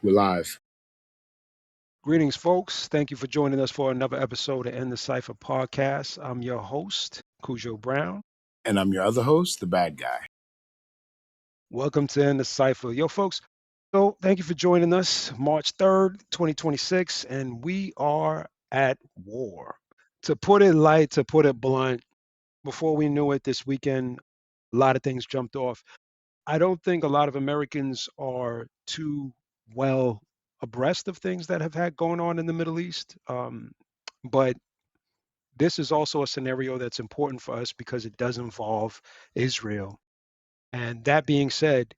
We're live. Greetings, folks. Thank you for joining us for another episode of In The Cypher podcast. I'm your host, Kujo Brown. And I'm your other host, the bad guy. Welcome to In The Cypher. Yo, folks, so thank you for joining us. March 3rd, 2026, and we are at war. To put it light, to put it blunt, before we knew it this weekend, a lot of things jumped off. I don't think a lot of Americans are too well abreast of things that have had going on in the Middle East. But this is also a scenario that's important for us because it does involve Israel. And that being said,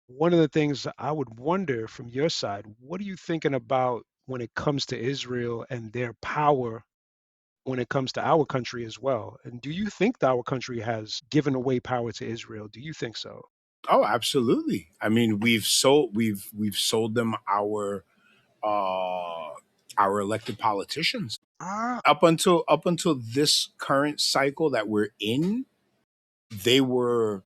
one of the things I would wonder from your side, what are you thinking about when it comes to Israel and their power when it comes to our country as well? And do you think that our country has given away power to Israel? Do you think so? Oh, absolutely. I mean, we've sold them uh our elected politicians. Ah, Up until this current cycle that we're in, they were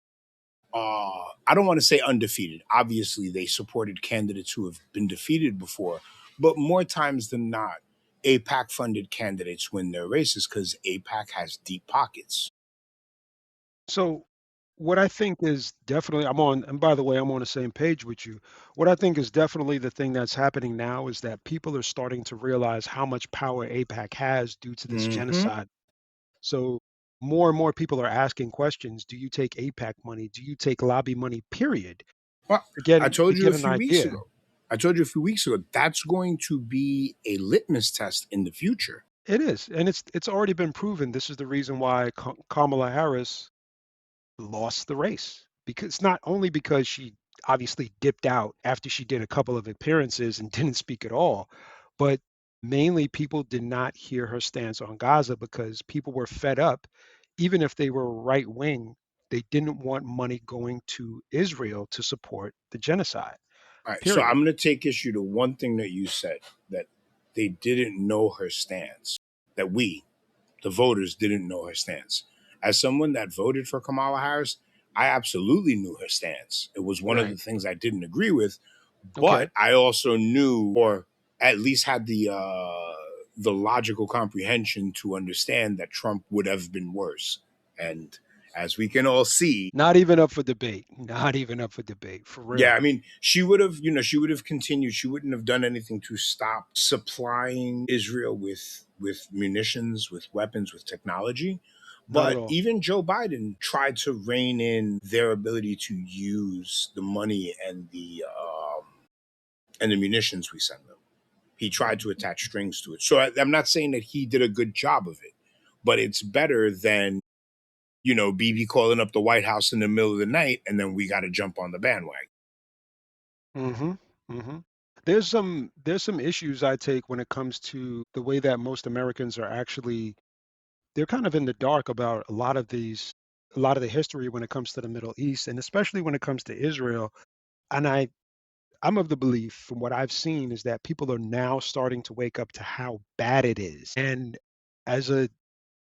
I don't want to say undefeated. Obviously, they supported candidates who have been defeated before, but more times than not, AIPAC funded candidates win their races because AIPAC has deep pockets. so what I think is definitely, I'm on, and by the way, I'm on the same page with you. What I think is definitely the thing that's happening now is that people are starting to realize how much power APAC has due to this Hmm. genocide. So more and more people are asking questions. Do you take APAC money? Do you take lobby money, period? Well, To I get to told you a get an few weeks idea. ago. I told you a few weeks ago that's going to be a litmus test in the future. It is, and it's already been proven. This is the reason why Kamala Harris lost the race, because not only because she obviously dipped out after she did a couple of appearances and didn't speak at all, but mainly people did not hear her stance on Gaza because people were fed up. Even if they were right wing, they didn't want money going to Israel to support the genocide, All right, so I'm period. going to take issue to one thing that you said, that they didn't know her stance, that we, the voters, didn't know her stance. As someone that voted for Kamala Harris, I absolutely knew her stance. It was one of the Right. things I didn't agree with, Okay. but I also knew, or at least had the logical comprehension to understand that Trump would have been worse. And as we can all see, Not even up for debate. Not even up for debate, for yeah, I real. mean, she would have continued. She wouldn't have done anything to stop supplying Israel with munitions, with weapons, with technology. Not at But all. even Joe Biden tried to rein in their ability to use the money and the munitions we send them. He tried to attach strings to it. So I'm not saying that he did a good job of it, but it's better than BB calling up the White House in the middle of the night and then we got to jump on the bandwagon. Hmm. Hmm. There's some issues I take when it comes to the way that most Americans are actually, they're kind of in the dark about a lot of the history when it comes to the Middle East, and especially when it comes to Israel. And I'm of the belief, from what I've seen, is that people are now starting to wake up to how bad it is. And as a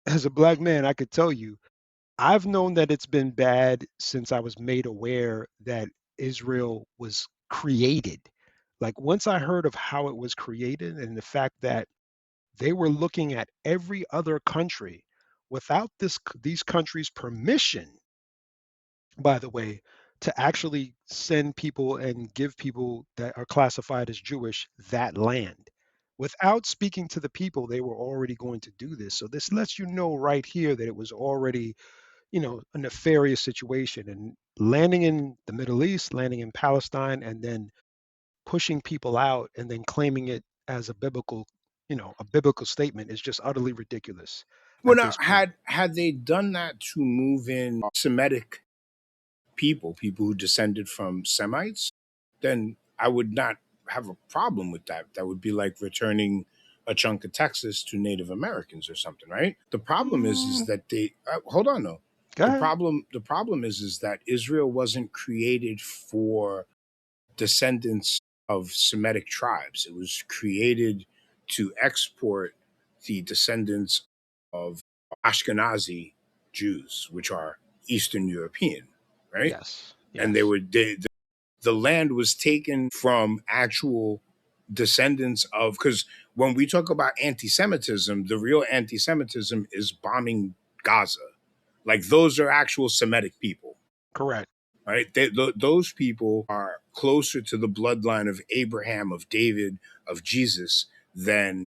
as a black man, I could tell you, I've known that it's been bad since I was made aware that Israel was created. Like once I heard of how it was created and the fact that they were looking at every other country without these countries' permission, by the way, to actually send people and give people that are classified as Jewish that land. Without speaking to the people, they were already going to do this. So this lets you know right here that it was already, a nefarious situation, and landing in the Middle East, landing in Palestine, and then pushing people out and then claiming it as a biblical statement is just utterly ridiculous Well, at now this point. had they done that to move in Semitic people who descended from Semites, then I would not have a problem with that. That would be like returning a chunk of Texas to Native Americans or something, right? The problem is Mm, that they hold on though. go ahead. The problem is that Israel wasn't created for descendants of Semitic tribes. It was created to export the descendants of Ashkenazi Jews, which are Eastern European, right? Yes, And they yes. were the land was taken from actual descendants of, because when we talk about anti-Semitism, the real anti-Semitism is bombing Gaza. Like those are actual Semitic people, Correct. right? Those people are closer to the bloodline of Abraham, of David, of Jesus than,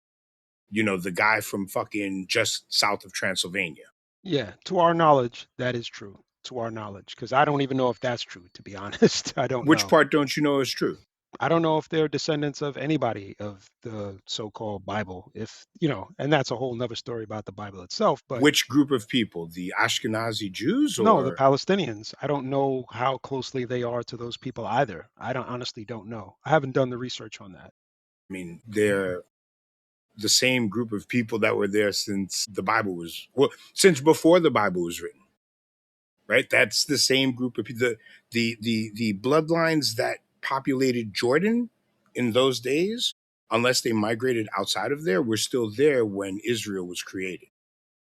the guy from fucking just south of Transylvania. Yeah, to our knowledge, that is true. To our knowledge, because I don't even know if that's true, to be honest. I don't Which know. part don't you know is true? I don't know if they're descendants of anybody of the so-called Bible, if, and that's a whole nother story about the Bible itself. But Which group of people? The Ashkenazi Jews no, the or, Palestinians, I don't know how closely they are to those people either. I don't honestly don't know. I haven't done the research on that. I mean, they're the same group of people that were there since the Bible was, well, since before the Bible was written, right? That's the same group of people. The bloodlines that populated Jordan in those days, unless they migrated outside of there, were still there when Israel was created.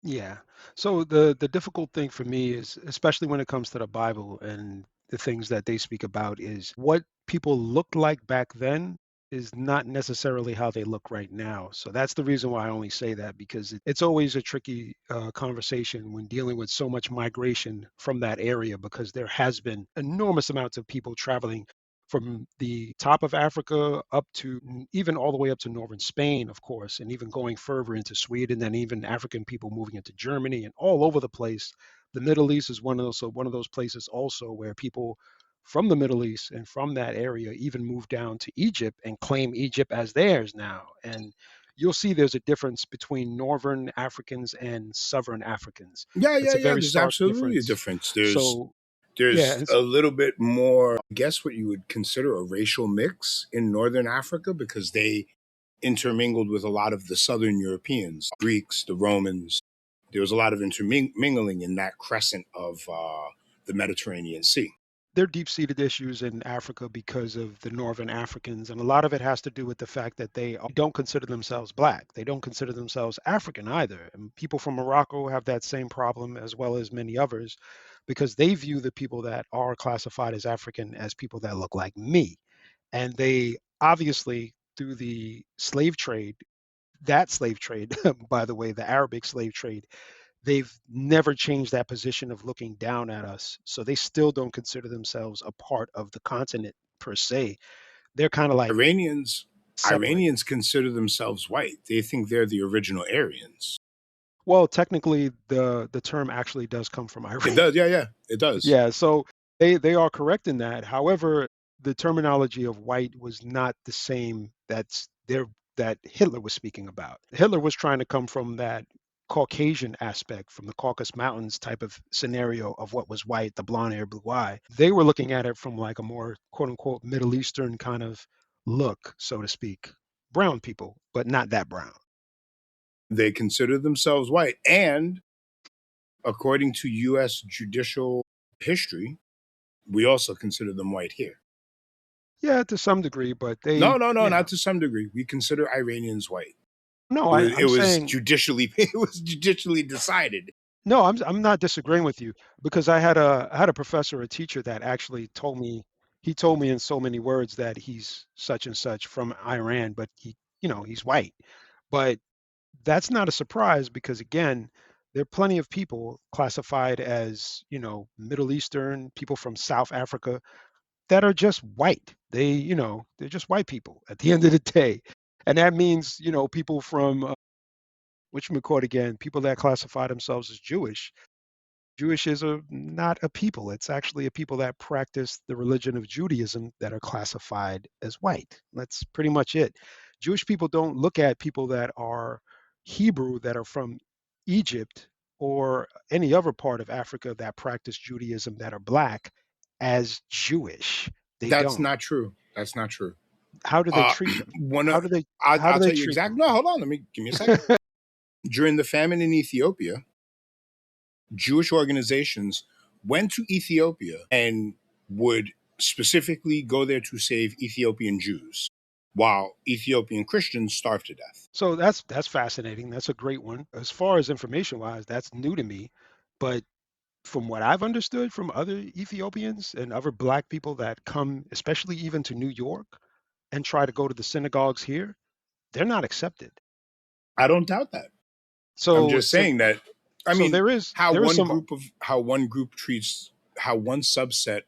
Yeah. So the difficult thing for me is, especially when it comes to the Bible and the things that they speak about, is what people looked like back then is not necessarily how they look right now. So that's the reason why I only say that, because it's always a tricky conversation when dealing with so much migration from that area, because there has been enormous amounts of people traveling from the top of Africa up to even all the way up to northern Spain, of course, and even going further into Sweden, and even African people moving into Germany and all over the place. The Middle East is one of those places also where people from the Middle East and from that area even move down to Egypt and claim Egypt as theirs now. And you'll see there's a difference between northern Africans and southern Africans. Yeah, It's yeah, a yeah. very There's stark absolutely a difference. difference. So yeah, There's and a little bit more, I guess, what you would consider a racial mix in Northern Africa because they intermingled with a lot of the Southern Europeans, Greeks, the Romans. There was a lot of intermingling in that crescent of the Mediterranean Sea. there are deep-seated issues in Africa because of the Northern Africans, and a lot of it has to do with the fact that they don't consider themselves black. They don't consider themselves African either. And people from Morocco have that same problem, as well as many others, because they view the people that are classified as African as people that look like me. And they obviously, through the slave trade, that slave trade, by the way, the Arabic slave trade, they've never changed that position of looking down at us. So they still don't consider themselves a part of the continent per se. They're kind of like Iranians separate. Iranians consider themselves white. They think they're the original Aryans. Well, technically, the term actually does come from It Iran. does, yeah, yeah, it does. Yeah, so they are correct in that. However, the terminology of white was not the same that Hitler was speaking about. Hitler was trying to come from that Caucasian aspect, from the Caucasus Mountains type of scenario of what was white, the blonde hair, blue eye. They were looking at it from like a more quote unquote Middle Eastern kind of look, so to speak. Brown people, but not that brown. They consider themselves white. And according to US judicial history, we also consider them white here. Yeah, to some degree, but No, they, no, no, not to some degree. We consider Iranians white. no, It was it I'm was saying judicially it was judicially decided. no, I'm not disagreeing with you, because I had a professor, a teacher that actually told me in so many words that he's such and such from Iran, but he's white. But that's not a surprise, because again, there are plenty of people classified as, Middle Eastern, people from South Africa that are just white. They're just white people at the end of the day. And that means, people from whatchamacallit again, people that classify themselves as Jewish. Jewish is not a people. It's actually a people that practice the religion of Judaism that are classified as white. That's pretty much it. Jewish people don't look at people that are Hebrew, that are from Egypt or any other part of Africa that practice Judaism, that are black, as Jewish. They That's don't. not true. That's not true. How do they treat them? One How of do they how I'll do they tell you treat exactly. them? No, hold on. Let me give me a second. During the famine in Ethiopia, Jewish organizations went to Ethiopia and would specifically go there to save Ethiopian Jews, while Ethiopian Christians starved to death. So that's fascinating. That's a great one. As far as information wise, that's new to me. But from what I've understood from other Ethiopians and other black people that come, especially even to New York, and try to go to the synagogues here, they're not accepted. I don't doubt that. I'm So just to saying that. I so mean, there is some how one group treats how one subset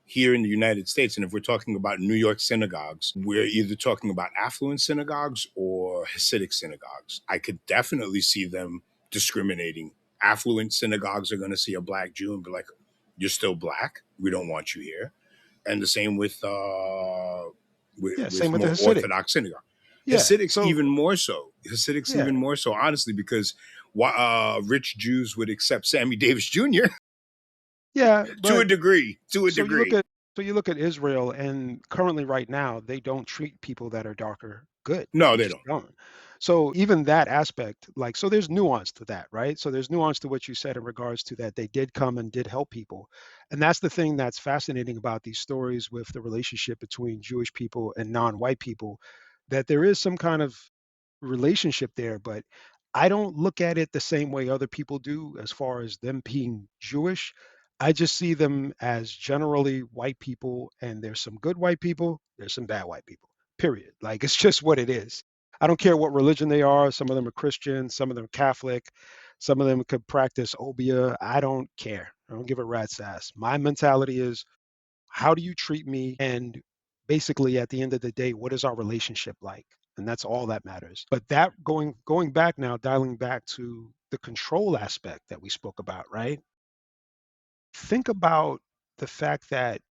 here in the United States, and if we're talking about New York synagogues, we're either talking about affluent synagogues or Hasidic synagogues. I could definitely see them discriminating. Affluent synagogues are going to see a black Jew and be like, "You're still black. We don't want you here." And the same yeah, same with with the more Hasidic. Orthodox synagogue. Yeah. Hasidics So even more so. Hasidics yeah. even more so, honestly, because rich Jews would accept Sammy Davis Jr. Yeah, to a but degree. To a so you look degree. at so you look at Israel, and currently right now they don't treat people that are darker good. No, They they just don't. don't. So even that aspect, like, so there's nuance to that, right? So there's nuance to what you said in regards to that they did come and did help people. And that's the thing that's fascinating about these stories with the relationship between Jewish people and non-white people, that there is some kind of relationship there, but I don't look at it the same way other people do as far as them being Jewish. I just see them as generally white people, and there's some good white people, there's some bad white people, period. Like, it's just what it is. I don't care what religion they are. Some of them are Christian, some of them are Catholic, some of them could practice Obia. I don't care. I don't give a rat's ass. My mentality is, how do you treat me? And basically, at the end of the day, what is our relationship like? And that's all that matters. But that going back now, dialing back to the control aspect that we spoke about, right? Think about the fact that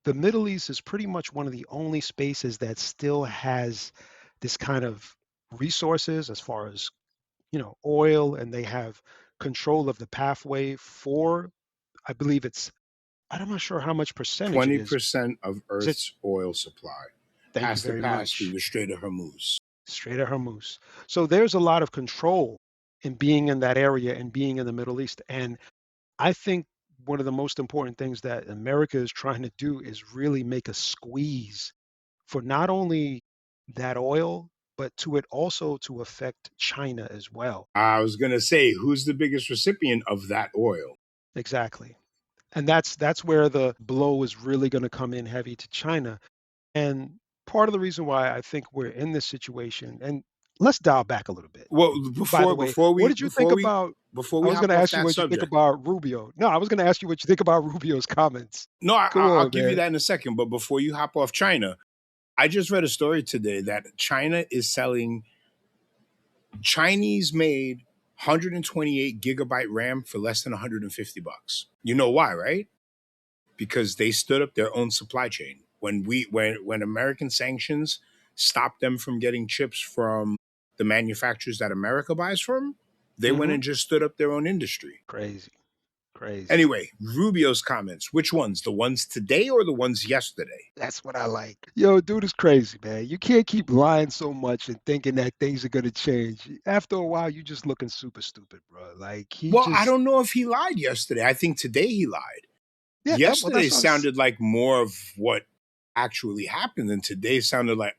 the Middle East is pretty much one of the only spaces that still has this kind of resources as far as, oil, and they have control of the pathway for, I believe it's, I'm not sure how much percentage it is. 20% of Is it? Earth's oil supply Thank you has to very pass through much. the Strait of Hormuz. Straight at Hormuz. So there's a lot of control in being in that area and being in the Middle East. And I think one of the most important things that America is trying to do is really make a squeeze for not only that oil, but to it also to affect China as well. I was going to say, who's the biggest recipient of that oil? Exactly. And that's where the blow is really going to come in heavy to China. And part of the reason why I think we're in this situation, and let's dial back a little bit. Well, By the way, what did you think about? before I we was going hop to off ask you that what you think subject, about Rubio. No, I was going to ask you what you think about Rubio's comments. no, Come I'll on, give you man. that in a second. But before you hop off China, I just read a story today that China is selling Chinese made 128 gigabyte RAM for less than 150 bucks. You know why, right? Because they stood up their own supply chain. When American sanctions stopped them from getting chips from the manufacturers that America buys from, they went Hmm. and just stood up their own industry. Crazy, crazy. Anyway, Rubio's comments, which ones? The ones today or the ones yesterday? That's what I like. Yo, dude is crazy, man. You can't keep lying so much and thinking that things are gonna change. After a while, you just looking super stupid, bro. Like, he Well, I just, don't know if he lied yesterday. I think today he lied. yeah. Well, Yesterday that's what I was. sounded like more of what actually happened, and today sounded like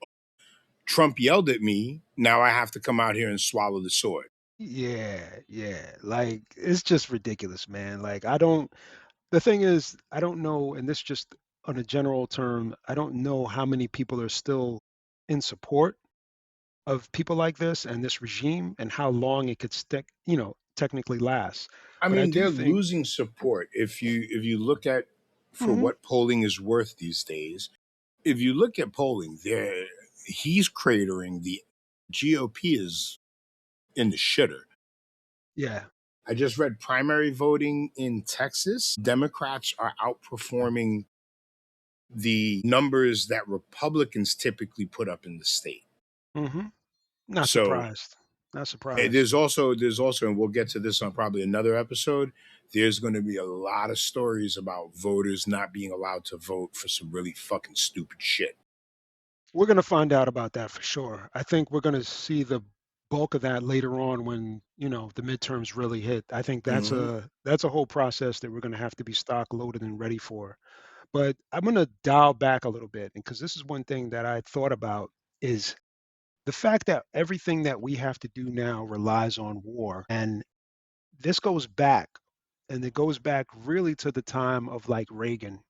Trump yelled at me. Now I have to come out here and swallow the sword. Yeah, yeah. Like, it's just ridiculous, man. Like, I don't. The thing is, I don't know, and this just on a general term, I don't know how many people are still in support of people like this and this regime, and how long it could stick, technically last. I But I mean, do they're think, losing support. If you look at for hmm what polling is worth these days, if you look at polling, there he's cratering. The GOP is in the shitter. yeah, I just read primary voting in Texas. Democrats are outperforming the numbers that Republicans typically put up in the state. hmm not So surprised, not surprised. there's also, and we'll get to this on probably another episode. There's going to be a lot of stories about voters not being allowed to vote for some really fucking stupid shit. We're going to find out about that for sure. I think we're going to see the bulk of that later on when, the midterms really hit. I think that's Hmm. a whole process that we're going to have to be stock loaded and ready for. But I'm going to dial back a little bit, because this is one thing that I thought about, is the fact that everything that we have to do now relies on war. And this goes back. And it goes back really to the time of like Reagan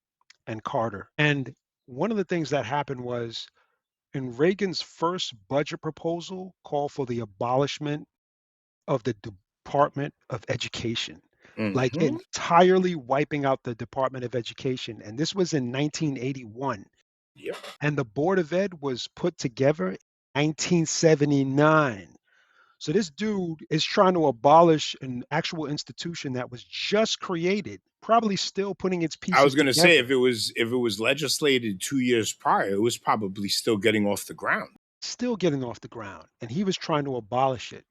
and Carter. And one of the things that happened was in Reagan's first budget proposal called for the abolishment of the Department of Education, like Hmm. entirely wiping out the Department of Education. And this was in 1981. Yep. And the Board of Ed was put together in 1979. So this dude is trying to abolish an actual institution that was just created, probably still putting its I pieces was gonna say together, if it was legislated 2 years prior, it was probably still getting off the ground. still getting off the ground. And he was trying to abolish it.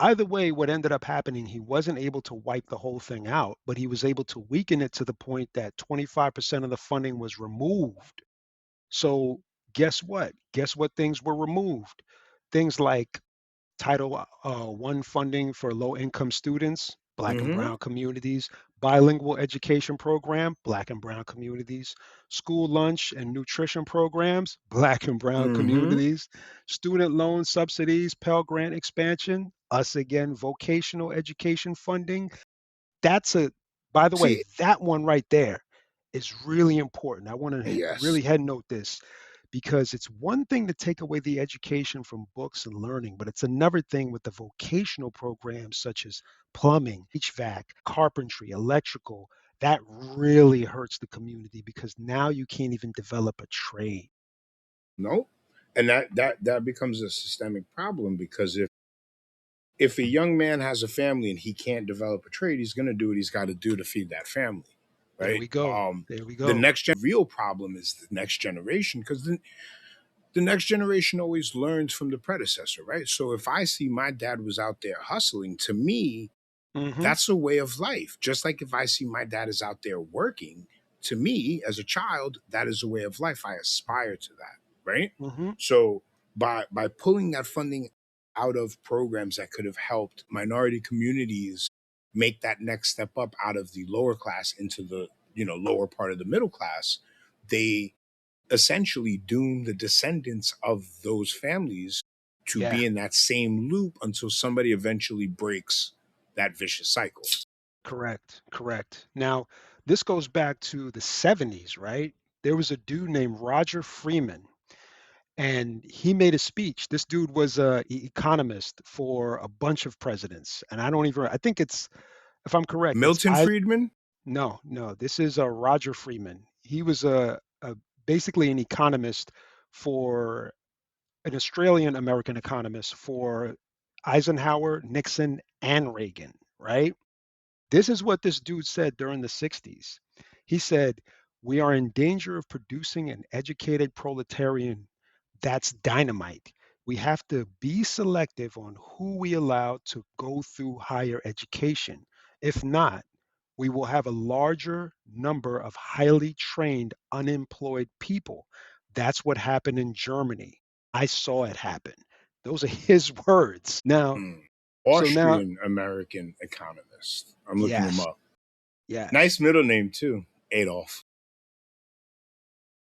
Either way, what ended up happening, he wasn't able to wipe the whole thing out, but he was able to weaken it to the point that 25% of the funding was removed. So guess what? Guess what things were removed? Things like Title I funding for low income students, Black and Hmm. Brown communities, bilingual education program, Black and Brown communities, school lunch and nutrition programs, Black and Brown Hmm. communities, student loan subsidies, Pell Grant expansion, us again, vocational education funding. That's a, by the way, See, that one right there is really important. I want to yes. really head note this because it's one thing to take away the education from books and learning, but it's another thing with the vocational programs such as plumbing, HVAC, carpentry, electrical. That really hurts the community because now you can't even develop a trade. No. And that becomes a systemic problem because if a young man has a family and he can't develop a trade, he's going to do what he's got to do to feed that family, There right? we go. There we The go. next real problem is the next generation because the next generation always learns from the predecessor, right? So if I see my dad was out there hustling, to me, Hmm. that's a way of life. Just like if I see my dad is out there working, to me as a child, that is a way of life. I aspire to that, right? Hmm. So by pulling that funding out of programs that could have helped minority communities make that next step up out of the lower class into the lower part of the middle class, they essentially doom the descendants of those families to Yeah. be in that same loop until somebody eventually breaks that vicious cycle. Correct, correct. Now, this goes back to the 70s, right? There was a dude named Roger Freeman, and he made a speech. This dude was a economist for a bunch of presidents, and I don't even, I think it's, if I'm correct, it's Milton I, Friedman. no, no, this is a Roger Freeman. He was a basically an economist for an Australian American economist for Eisenhower, Nixon, and Reagan, right? This is what this dude said during the 60s. He said, "We are in danger of producing an educated proletarian that's dynamite. We have to be selective on who we allow to go through higher education. If not, we will have a larger number of highly trained unemployed people. That's what happened in Germany. I saw it happen." Those are his words. Now, Mm. so now, Austrian American economist. I'm looking him yes, up. yes. Nice middle name too, Adolf.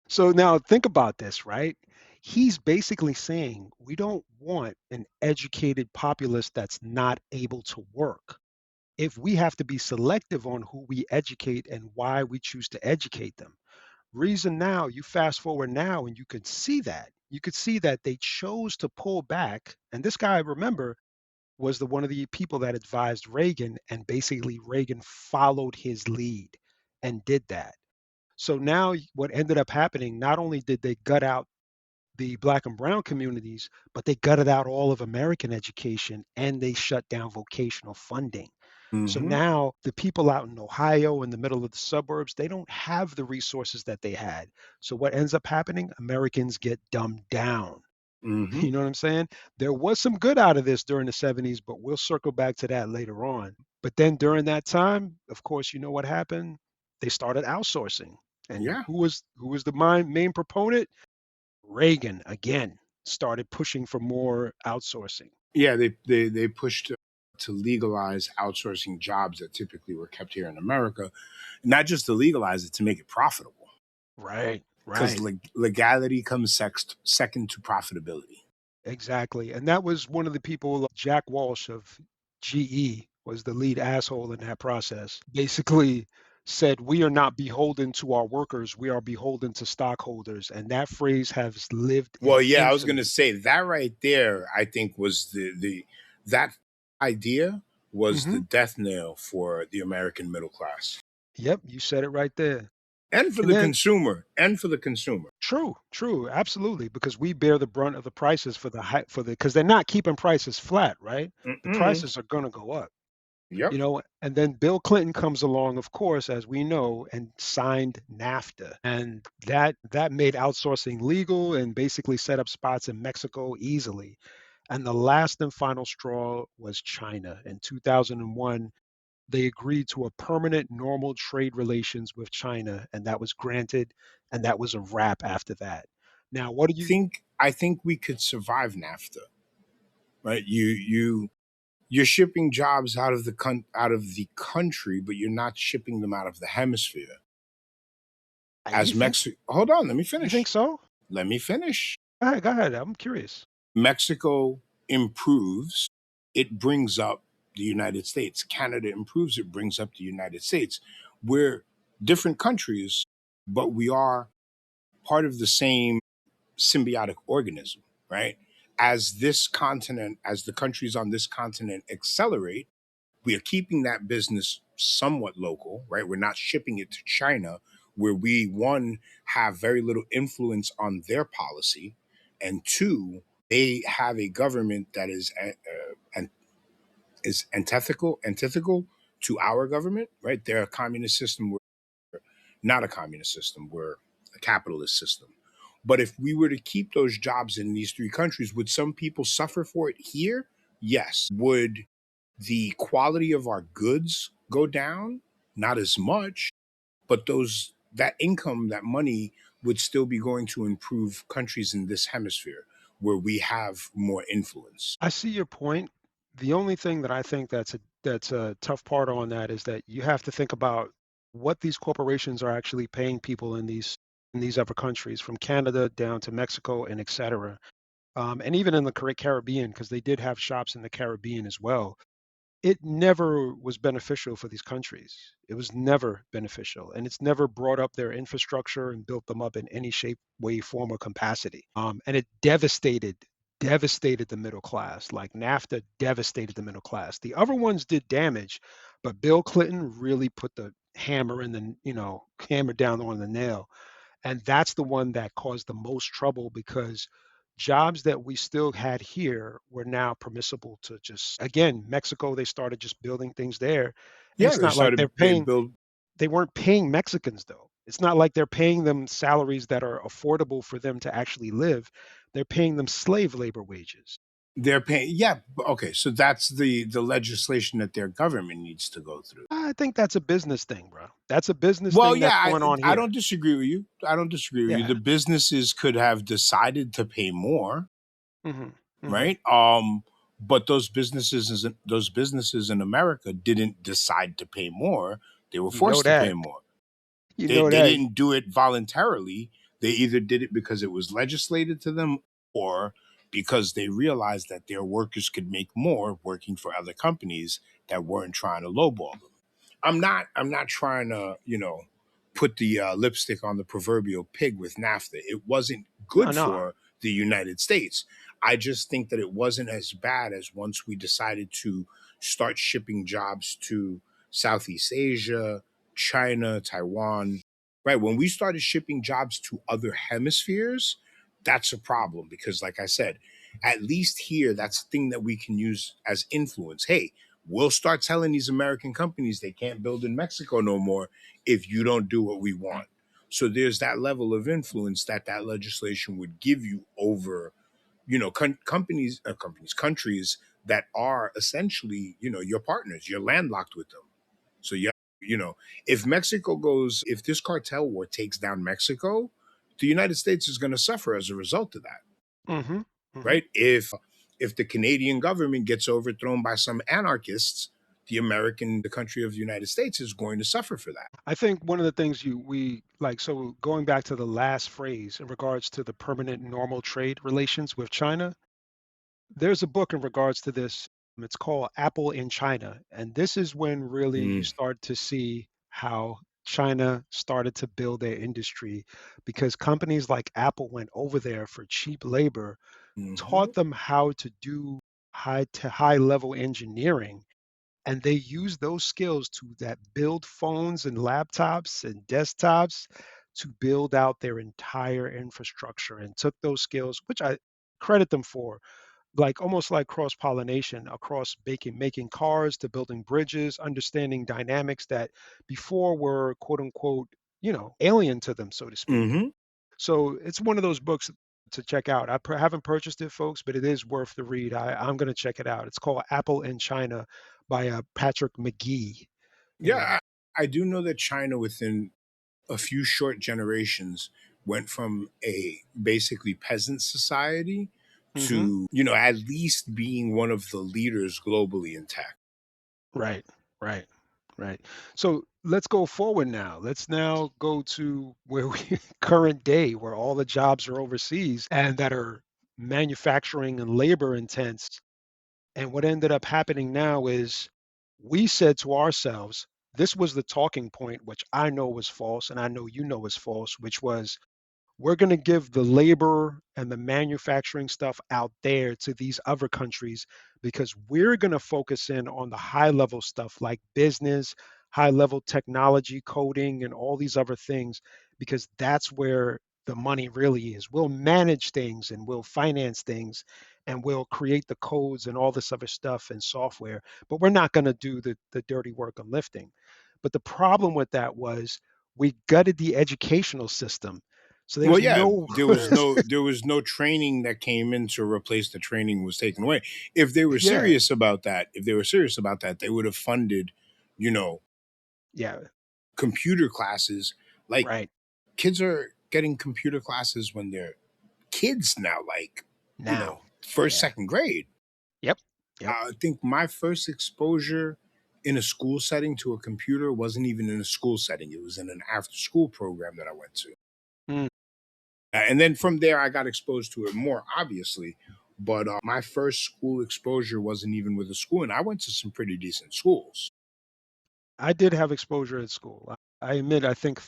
So now think about this, right? He's basically saying we don't want an educated populace that's not able to work. If we have to be selective on who we educate and why we choose to educate them. Reason now, you fast forward now and you could see that. You could see that they chose to pull back. And this guy, remember, was the one of the people that advised Reagan, and basically Reagan followed his lead and did that. So now what ended up happening, not only did they gut out the Black and Brown communities, but they gutted out all of American education and they shut down vocational funding. So Hmm. now the people out in Ohio in the middle of the suburbs, they don't have the resources that they had. So what ends up happening? Americans get dumbed down. Hmm. You know what I'm saying? There was some good out of this during the 70s, but we'll circle back to that later on. But then during that time, of course, you know what happened? They started outsourcing. And Yeah. who was the main proponent? Reagan again started pushing for more outsourcing. Yeah, they pushed to legalize outsourcing jobs that typically were kept here in America, not just to legalize it, to make it profitable. Right, Because right. legality comes second to profitability. Exactly. And that was one of the people, Jack Walsh of GE. was the lead asshole in that process, basically said, "We are not beholden to our workers, we are beholden to stockholders." And that phrase has lived in Well, yeah, I was going to infamy. say that right there. I think was the that idea was the Hmm. death knell for the American middle class Yep, you said it right there. and for And the then, consumer and for the consumer. true, true, absolutely, because we bear the brunt of the prices for the high, for the, because they're not keeping prices flat, right? The Mm-mm. prices are going to go up. Yep. And then Bill Clinton comes along, of course, as we know, and signed NAFTA. And that made outsourcing legal and basically set up spots in Mexico easily. And the last and final straw was China. In 2001, they agreed to a permanent normal trade relations with China, and that was granted, and that was a wrap after that. Now, what do you I think we could survive NAFTA, right? You're shipping jobs out of out of the country, but you're not shipping them out of the hemisphere. you As think Mexico, hold on, let me you think finish. so? Let me finish. Go ahead. I'm curious. Mexico improves, it brings up the United States. Canada improves, it brings up the United States. We're different countries, but we are part of the same symbiotic organism, right? As the countries on this continent accelerate, we are keeping that business somewhat local, right? We're not shipping it to China, where we, one, have very little influence on their policy, and two, they have a government that and is antithetical to our government, right? They're a communist system. We're not a communist system. We're a capitalist system. But if we were to keep those jobs in these three countries, would some people suffer for it here? Yes. Would the quality of our goods go down? Not as much, but those that income, that money would still be going to improve countries in this hemisphere where we have more influence. I see your point. The only thing that I think that's a tough part on that is that you have to think about what these corporations are actually paying people in these other countries, from Canada down to Mexico and et cetera. And even in the Caribbean, because they did have shops in the Caribbean as well. It never was beneficial for these countries. It was never beneficial, and it's never brought up their infrastructure and built them up in any shape, way, form, or capacity. And it devastated the middle class. Like NAFTA devastated the middle class. The other ones did damage, but Bill Clinton really put the hammer in the hammer down on the nail, and that's the one that caused the most trouble because jobs that we still had here were now permissible to just, again, Mexico, they started just building things there. And Yeah, it's they not like started build. they weren't paying Mexicans though. It's not like they're paying them salaries that are affordable for them to actually live. They're paying them slave labor wages. They're paying. Yeah, okay. So that's the legislation that their government needs to go through. I think that's a business thing, bro. That's a business Well, thing yeah, that's going on I here. don't disagree with you. I don't disagree with you. Yeah. The businesses could have decided to pay more, Hmm. Hmm. right? But those businesses in America didn't decide to pay more. They were You know forced to pay that. more. You They know they that. didn't do it voluntarily. They either did it because it was legislated to them or because they realized that their workers could make more working for other companies that weren't trying to lowball them. I'm not trying to, put the lipstick on the proverbial pig with NAFTA. It wasn't No, good no. for the United States. I just think that it wasn't as bad as once we decided to start shipping jobs to Southeast Asia, China, Taiwan. Right, when we started shipping jobs to other hemispheres, that's a problem because like I said, at least here that's a thing that we can use as influence. Hey, we'll start telling these American companies they can't build in Mexico no more if you don't do what we want. So there's that level of influence that that legislation would give you over, countries that are essentially, your partners. You're landlocked with them. So yeah, if if this cartel war takes down Mexico, the United States is going to suffer as a result of that, Mhm, mhm. right? If the Canadian government gets overthrown by some anarchists, the country of the United States is going to suffer for that. I think one of the things we like, so going back to the last phrase in regards to the permanent normal trade relations with China, there's a book in regards to this. It's called Apple in China. And this is when really you Mm, start to see how China started to build their industry because companies like Apple went over there for cheap labor, hmm taught them how to do high level engineering, and they use those skills to that build phones and laptops and desktops to build out their entire infrastructure and took those skills, which I credit them for, like almost like cross pollination across making cars to building bridges, understanding dynamics that before were quote unquote, alien to them, so to speak. hmm So it's one of those books to check out. I haven't purchased it, folks, but it is worth the read. I'm going to check it out. It's called Apple in China by Patrick McGee. You know, Yeah, I do know that China, within a few short generations, went from a basically peasant society hmm to, at least being one of the leaders globally in tech. right, right, right. So let's go forward now. Let's now go to where we current day, where all the jobs are overseas and that are manufacturing and labor intense. And what ended up happening now is we said to ourselves, this was the talking point, which I know was false, and I know you know is false, which was we're going to give the labor and the manufacturing stuff out there to these other countries because we're going to focus in on the high level stuff like business, high level technology, coding, and all these other things, because that's where the money really is. We'll manage things and we'll finance things and we'll create the codes and all this other stuff and software, but we're not going to do the dirty work of lifting. But the problem with that was we gutted the educational system, so Well, there's yeah, no there was no training that came in to replace the training was taken away. If they were yeah, serious about that, they would have funded, you know, yeah, computer classes. Like, right. kids are getting computer classes when they're kids now, like, Now. first, Yeah. second grade. Yep. Yep. I think my first exposure in a school setting to a computer wasn't even in a school setting. It was in an after school program that I went to. Mm. And then from there, I got exposed to it more, obviously. But my first school exposure wasn't even with a school, and I went to some pretty decent schools. I did have exposure at school. I admit, I think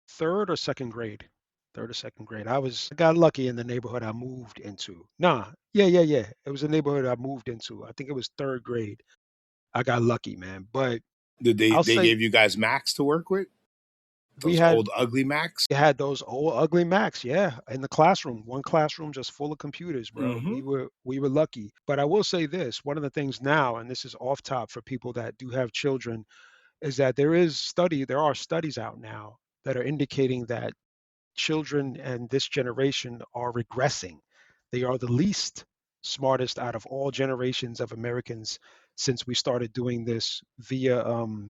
third or second grade. Third or second grade. I got lucky in the neighborhood I moved into. Nah. Yeah, yeah, yeah. It was a neighborhood I moved into. I think it was third grade. I got lucky, man. But Did they I'll they say gave you guys Macs to work with? we Those had old ugly Macs? we had those old ugly Macs, yeah, in the classroom. One classroom just full of computers, bro. Mm-hmm. We were lucky. But I will say this, one of the things now, and this is off top for people that do have children, is that there are studies out now that are indicating that children and this generation are regressing. They are the least smartest out of all generations of Americans since we started doing this via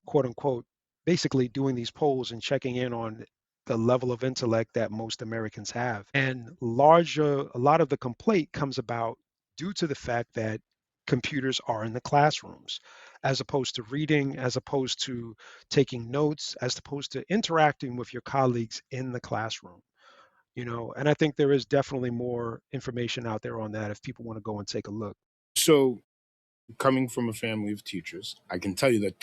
quote unquote, basically doing these polls and checking in on the level of intellect that most Americans have. And a lot of the complaint comes about due to the fact that computers are in the classrooms as opposed to reading, as opposed to taking notes, as opposed to interacting with your colleagues in the classroom. And I think there is definitely more information out there on that if people want to go and take a look. So, coming from a family of teachers, I can tell you that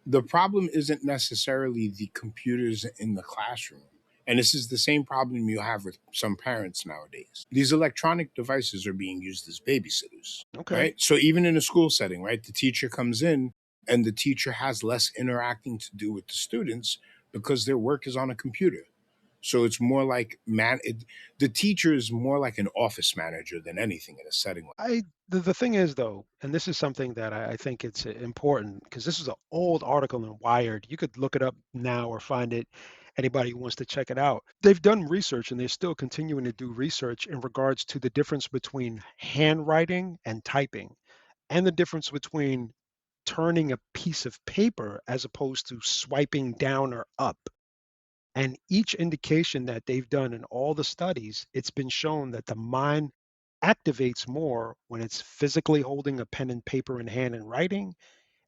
the problem isn't necessarily the computers in the classroom. And this is the same problem you have with some parents nowadays. These electronic devices are being used as babysitters, Okay. right? So even in a school setting, right, the teacher comes in and the teacher has less interacting to do with the students because their work is on a computer. So it's more like the teacher is more like an office manager than anything in a setting like. The thing is though, and this is something that I think it's important because this is an old article in Wired. You could look it up now or find it. Anybody who wants to check it out. They've done research and they're still continuing to do research in regards to the difference between handwriting and typing and the difference between turning a piece of paper as opposed to swiping down or up. And each indication that they've done in all the studies, it's been shown that the mind activates more when it's physically holding a pen and paper in hand and writing,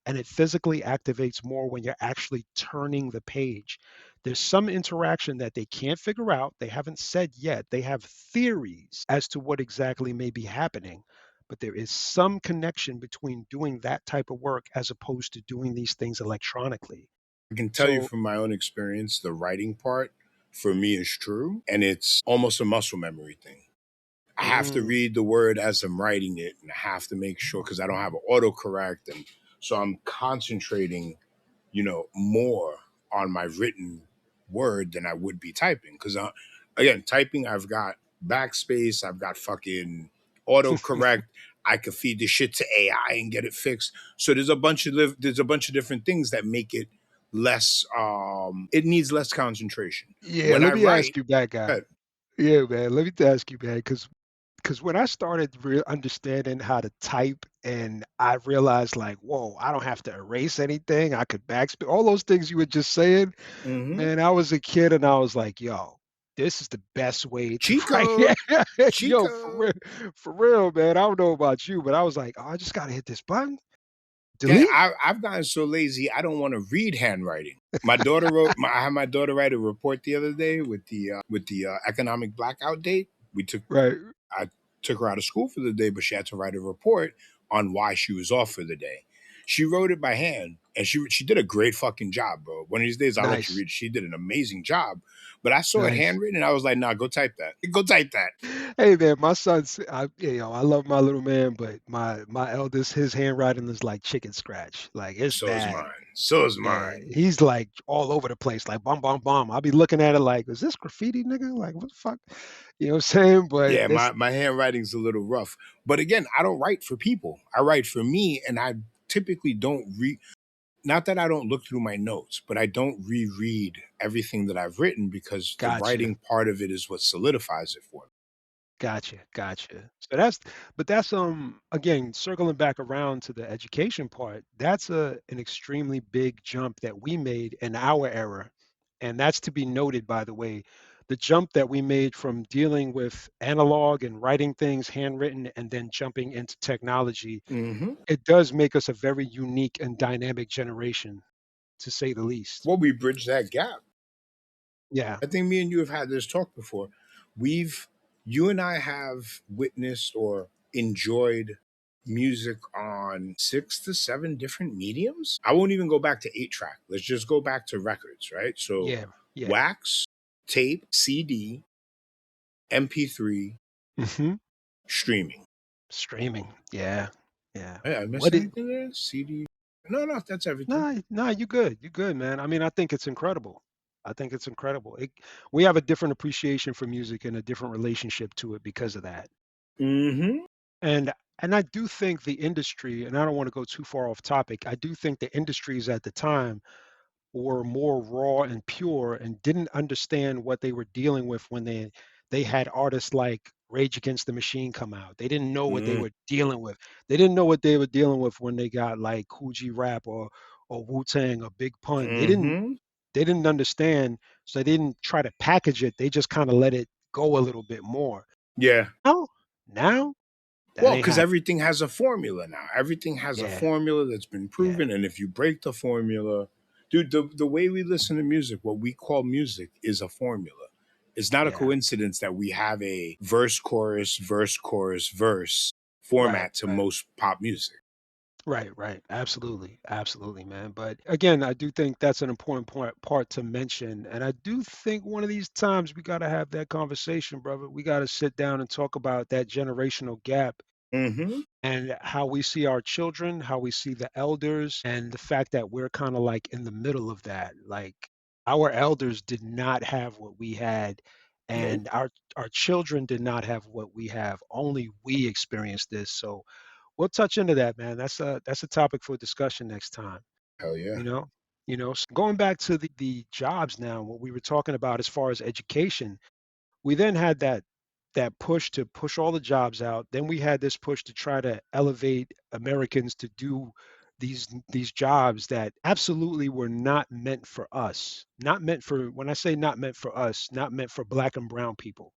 and it physically activates more when you're actually turning the page. There's some interaction that they can't figure out. They haven't said yet. They have theories as to what exactly may be happening, but there is some connection between doing that type of work as opposed to doing these things electronically. I can tell you So, from my own experience, the writing part for me is true, and it's almost a muscle memory thing. I have to mm, read the word as I'm writing it, and I have to make sure because I don't have an autocorrect, and so I'm concentrating, more on my written word than I would be typing. Because again, typing, I've got backspace, I've got fucking autocorrect. I could feed the shit to AI and get it fixed. So there's a bunch of different things that make it less. It needs less concentration. yeah, When I let me write, ask you that guy. uh, Yeah, man, let me ask you, man, because when I started understanding how to type and I realized like, whoa, I don't have to erase anything. I could backspace all those things you were just saying. mhm, Man, I was a kid and I was like, yo, this is the best way to cheat write. code, cheat Yo, code. for real, man. I don't know about you, but I was like, oh, I just gotta hit this button, Yeah, delete. I've gotten so lazy. I don't want to read handwriting. My daughter wrote. I had my daughter write a report the other day with the economic blackout date. Right, I took her out of school for the day, but she had to write a report on why she was off for the day. She wrote it by hand, and she did a great fucking job, bro. One of these days, I'll let you nice, read it. She did an amazing job, but I saw it nice. handwritten, and I was like, "Nah, go type that. Go type that." Hey man, my son's I love my little man, but my eldest, his handwriting is like chicken scratch. Like it's So is bad. mine. So is Yeah, mine. he's like all over the place, like bum bum bum. I'll be looking at it like, is this graffiti, nigga? Like what the fuck? You know what I'm saying? But Yeah, it's my handwriting's a little rough. But again, I don't write for people. I write for me, and I typically don't read. Not that I don't look through my notes, but I don't reread everything that I've written because the gotcha. writing part of it is what solidifies it for me. Gotcha, gotcha. So that's again circling back around to the education part. That's an extremely big jump that we made in our era, and that's to be noted. By the way, the jump that we made from dealing with analog and writing things handwritten, and then jumping into technology, Hmm. it does make us a very unique and dynamic generation, to say the least. Well, we bridge that gap. Yeah, I think me and you have had this talk before. We've, you and I have witnessed or enjoyed music on 6 to 7 different mediums. I won't even go back to 8 track. Let's just go back to records, right? So, yeah, yeah. wax, tape, CD, MP3, Hmm. streaming. Streaming. Yeah, yeah. Hey, I miss What it anything there? CD? No, no, that's everything. No, no, you good. You good, man. I mean, I think it's incredible. I think it's incredible. We have a different appreciation for music and a different relationship to it because of that. Hmm. And and I do think the industry, and I don't want to go too far off topic, I do think the industries at the time were more raw and pure and didn't understand what they were dealing with when they had artists like Rage Against the Machine come out. They didn't know what they were dealing with. They didn't know what they were dealing with when they got like Coogee Rap or Wu Tang or Big Pun. Hmm. They didn't understand, so they didn't try to package it. They just kind of let it go a little bit more. Yeah. Now, now that Well, ain't because happening. everything has a formula now. Everything has a Yeah, formula that's been yeah, proven. And if you break the formula, dude, the way we listen to music, what we call music, is a formula. It's not a yeah. coincidence that we have a verse, chorus, verse Right, format to right. most pop music. Right, right. Absolutely. Absolutely, man. But again, I do think that's an important part to mention. And I do think one of these times we got to have that conversation, brother. We got to sit down and talk about that generational gap Hmm. and how we see our children, how we see the elders, and the fact that we're kind of like in the middle of that. Like our elders did not have what we had, Nope. and our children did not have what we have. Only we experienced this. So we'll touch into that, man. That's a topic for discussion next time. Hell yeah. You know, going back to the jobs now, what we were talking about as far as education, we then had that push to push all the jobs out. Then we had this push to try to elevate Americans to do these jobs that absolutely were not meant for us. Not meant for, when I say not meant for us, not meant for black and brown people.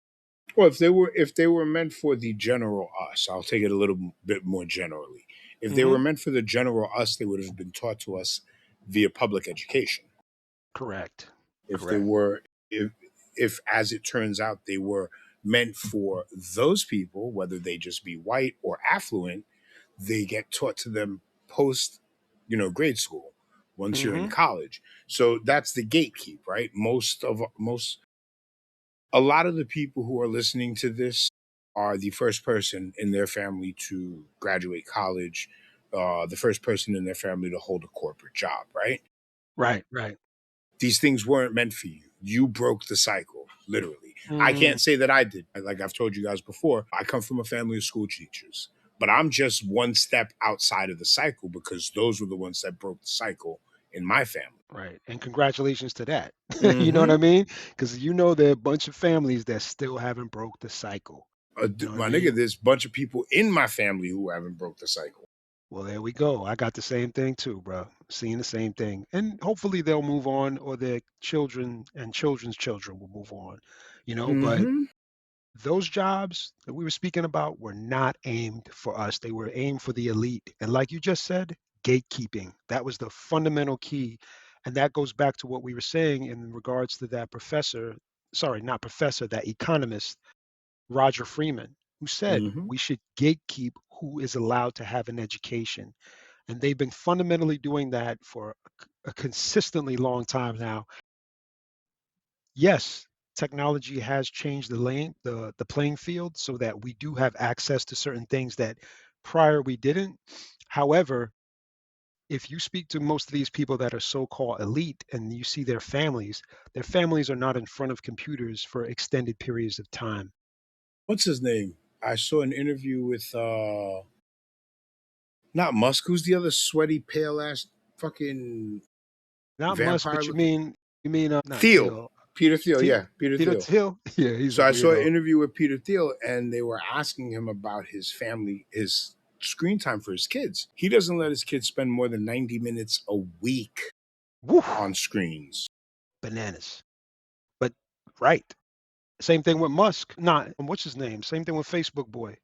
Well, if they were meant for the general us, I'll take it a little bit more generally. If they Hmm. were meant for the general us, they would have been taught to us via public education. Correct. If they Correct. were, if as it turns out, they were meant for those people, whether they just be white or affluent, they get taught to them post, grade school once you're in Hmm. college. So that's the gatekeep, right? A lot of the people who are listening to this are the first person in their family to graduate college, the first person in their family to hold a corporate job, right? Right, right. These things weren't meant for you. You broke the cycle, literally. I Mm, can't say that I did. Like I've told you guys before, I come from a family of school teachers, but I'm just one step outside of the cycle because those were the ones that broke the cycle in my family. right. And congratulations to that. You know what I Mm-hmm. mean? Because there are a bunch of families that still haven't broke the cycle. You know what I My nigga, mean? there's a bunch of people in my family who haven't broke the cycle. Well, there we go. I got the same thing too, bro. Seeing the same thing. And hopefully they'll move on, or their children and children's children will move on, but Mm-hmm. those jobs that we were speaking about were not aimed for us. They were aimed for the elite. And like you just said, gatekeeping. That was the fundamental key. And that goes back to what we were saying in regards to that professor, sorry, not professor, that economist, Roger Freeman, who said Mm-hmm. we should gatekeep who is allowed to have an education. And they've been fundamentally doing that for a consistently long time now. Yes, technology has changed the playing field so that we do have access to certain things that prior we didn't. However, if you speak to most of these people that are so-called elite and you see their families are not in front of computers for extended periods of time. What's his name? I saw an interview with not Musk. Who's the other sweaty, pale ass fucking Not Musk, vampire but looking? you mean not Thiel. Till. Peter Thiel, Till? yeah, Peter Peter Thiel. Thiel? Yeah, he's a So I saw an weirdo. interview with Peter Thiel, and they were asking him about his family, his screen time for his kids. He doesn't let his kids spend more than 90 minutes a week Woo! on screens. Bananas. But right. Same thing with Musk. Not what's his name? Same thing with Facebook boy.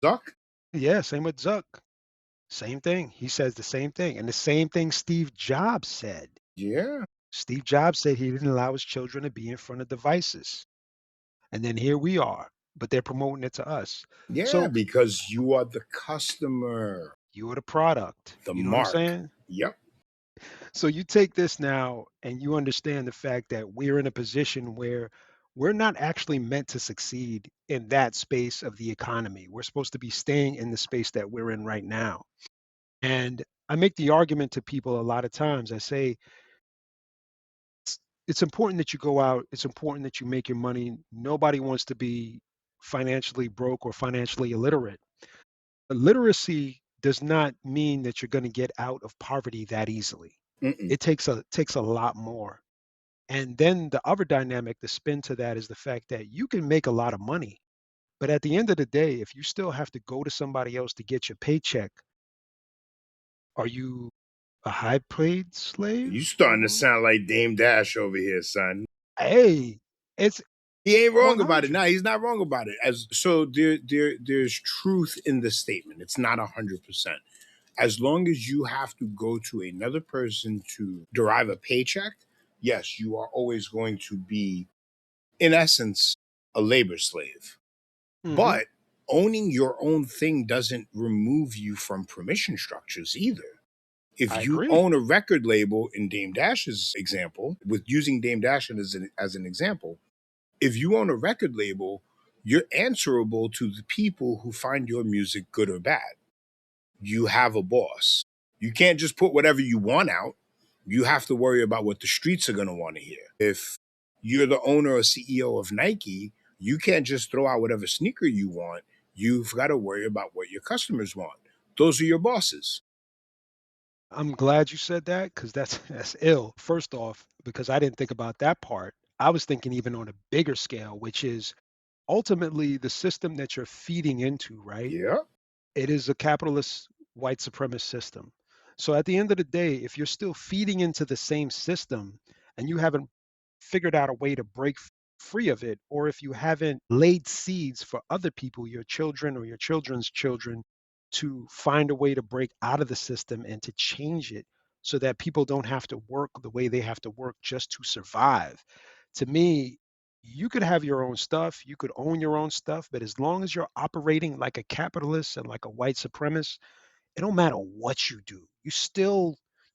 Zuck? Yeah, same with Zuck. Same thing. He says the same thing. And the same thing Steve Jobs said. Yeah. Steve Jobs said he didn't allow his children to be in front of devices. And then here we are, but they're promoting it to us. Yeah, So because you are the customer, you are the product. the You know what I'm mark. saying? Yep. So you take this now and you understand the fact that we're in a position where we're not actually meant to succeed in that space of the economy. We're supposed to be staying in the space that we're in right now. And I make the argument to people a lot of times. I say, it's important that you go out, it's important that you make your money. Nobody wants to be financially broke or financially illiterate. But literacy does not mean that you're going to get out of poverty that easily. Mm-mm. It takes a lot more. And then the other dynamic, the spin to that is the fact that you can make a lot of money, but at the end of the day, if you still have to go to somebody else to get your paycheck, are you a high paid slave? You starting to sound like Dame Dash over here, son. Hey, it's He ain't wrong about it. 100. Nah, he's not wrong about it. As so, there's truth in the statement. It's not 100%. As long as you have to go to another person to derive a paycheck, yes, you are always going to be, in essence, a labor slave. Hmm. But owning your own thing doesn't remove you from permission structures either. If I you agree. own a record label, in Dame Dash's example, with using Dame Dash as an example, if you own a record label, you're answerable to the people who find your music good or bad. You have a boss. You can't just put whatever you want out. You have to worry about what the streets are going to want to hear. If you're the owner or CEO of Nike, you can't just throw out whatever sneaker you want. You've got to worry about what your customers want. Those are your bosses. I'm glad you said that because that's ill. First off, because I didn't think about that part. I was thinking even on a bigger scale, which is ultimately the system that you're feeding into, right? Yeah. It is a capitalist white supremacist system. So at the end of the day, if you're still feeding into the same system and you haven't figured out a way to break free of it, or if you haven't laid seeds for other people, your children or your children's children, to find a way to break out of the system and to change it so that people don't have to work the way they have to work just to survive. To me, You could have your own stuff, you could own your own stuff, but as long as you're operating like a capitalist and like a white supremacist, it don't matter what you do.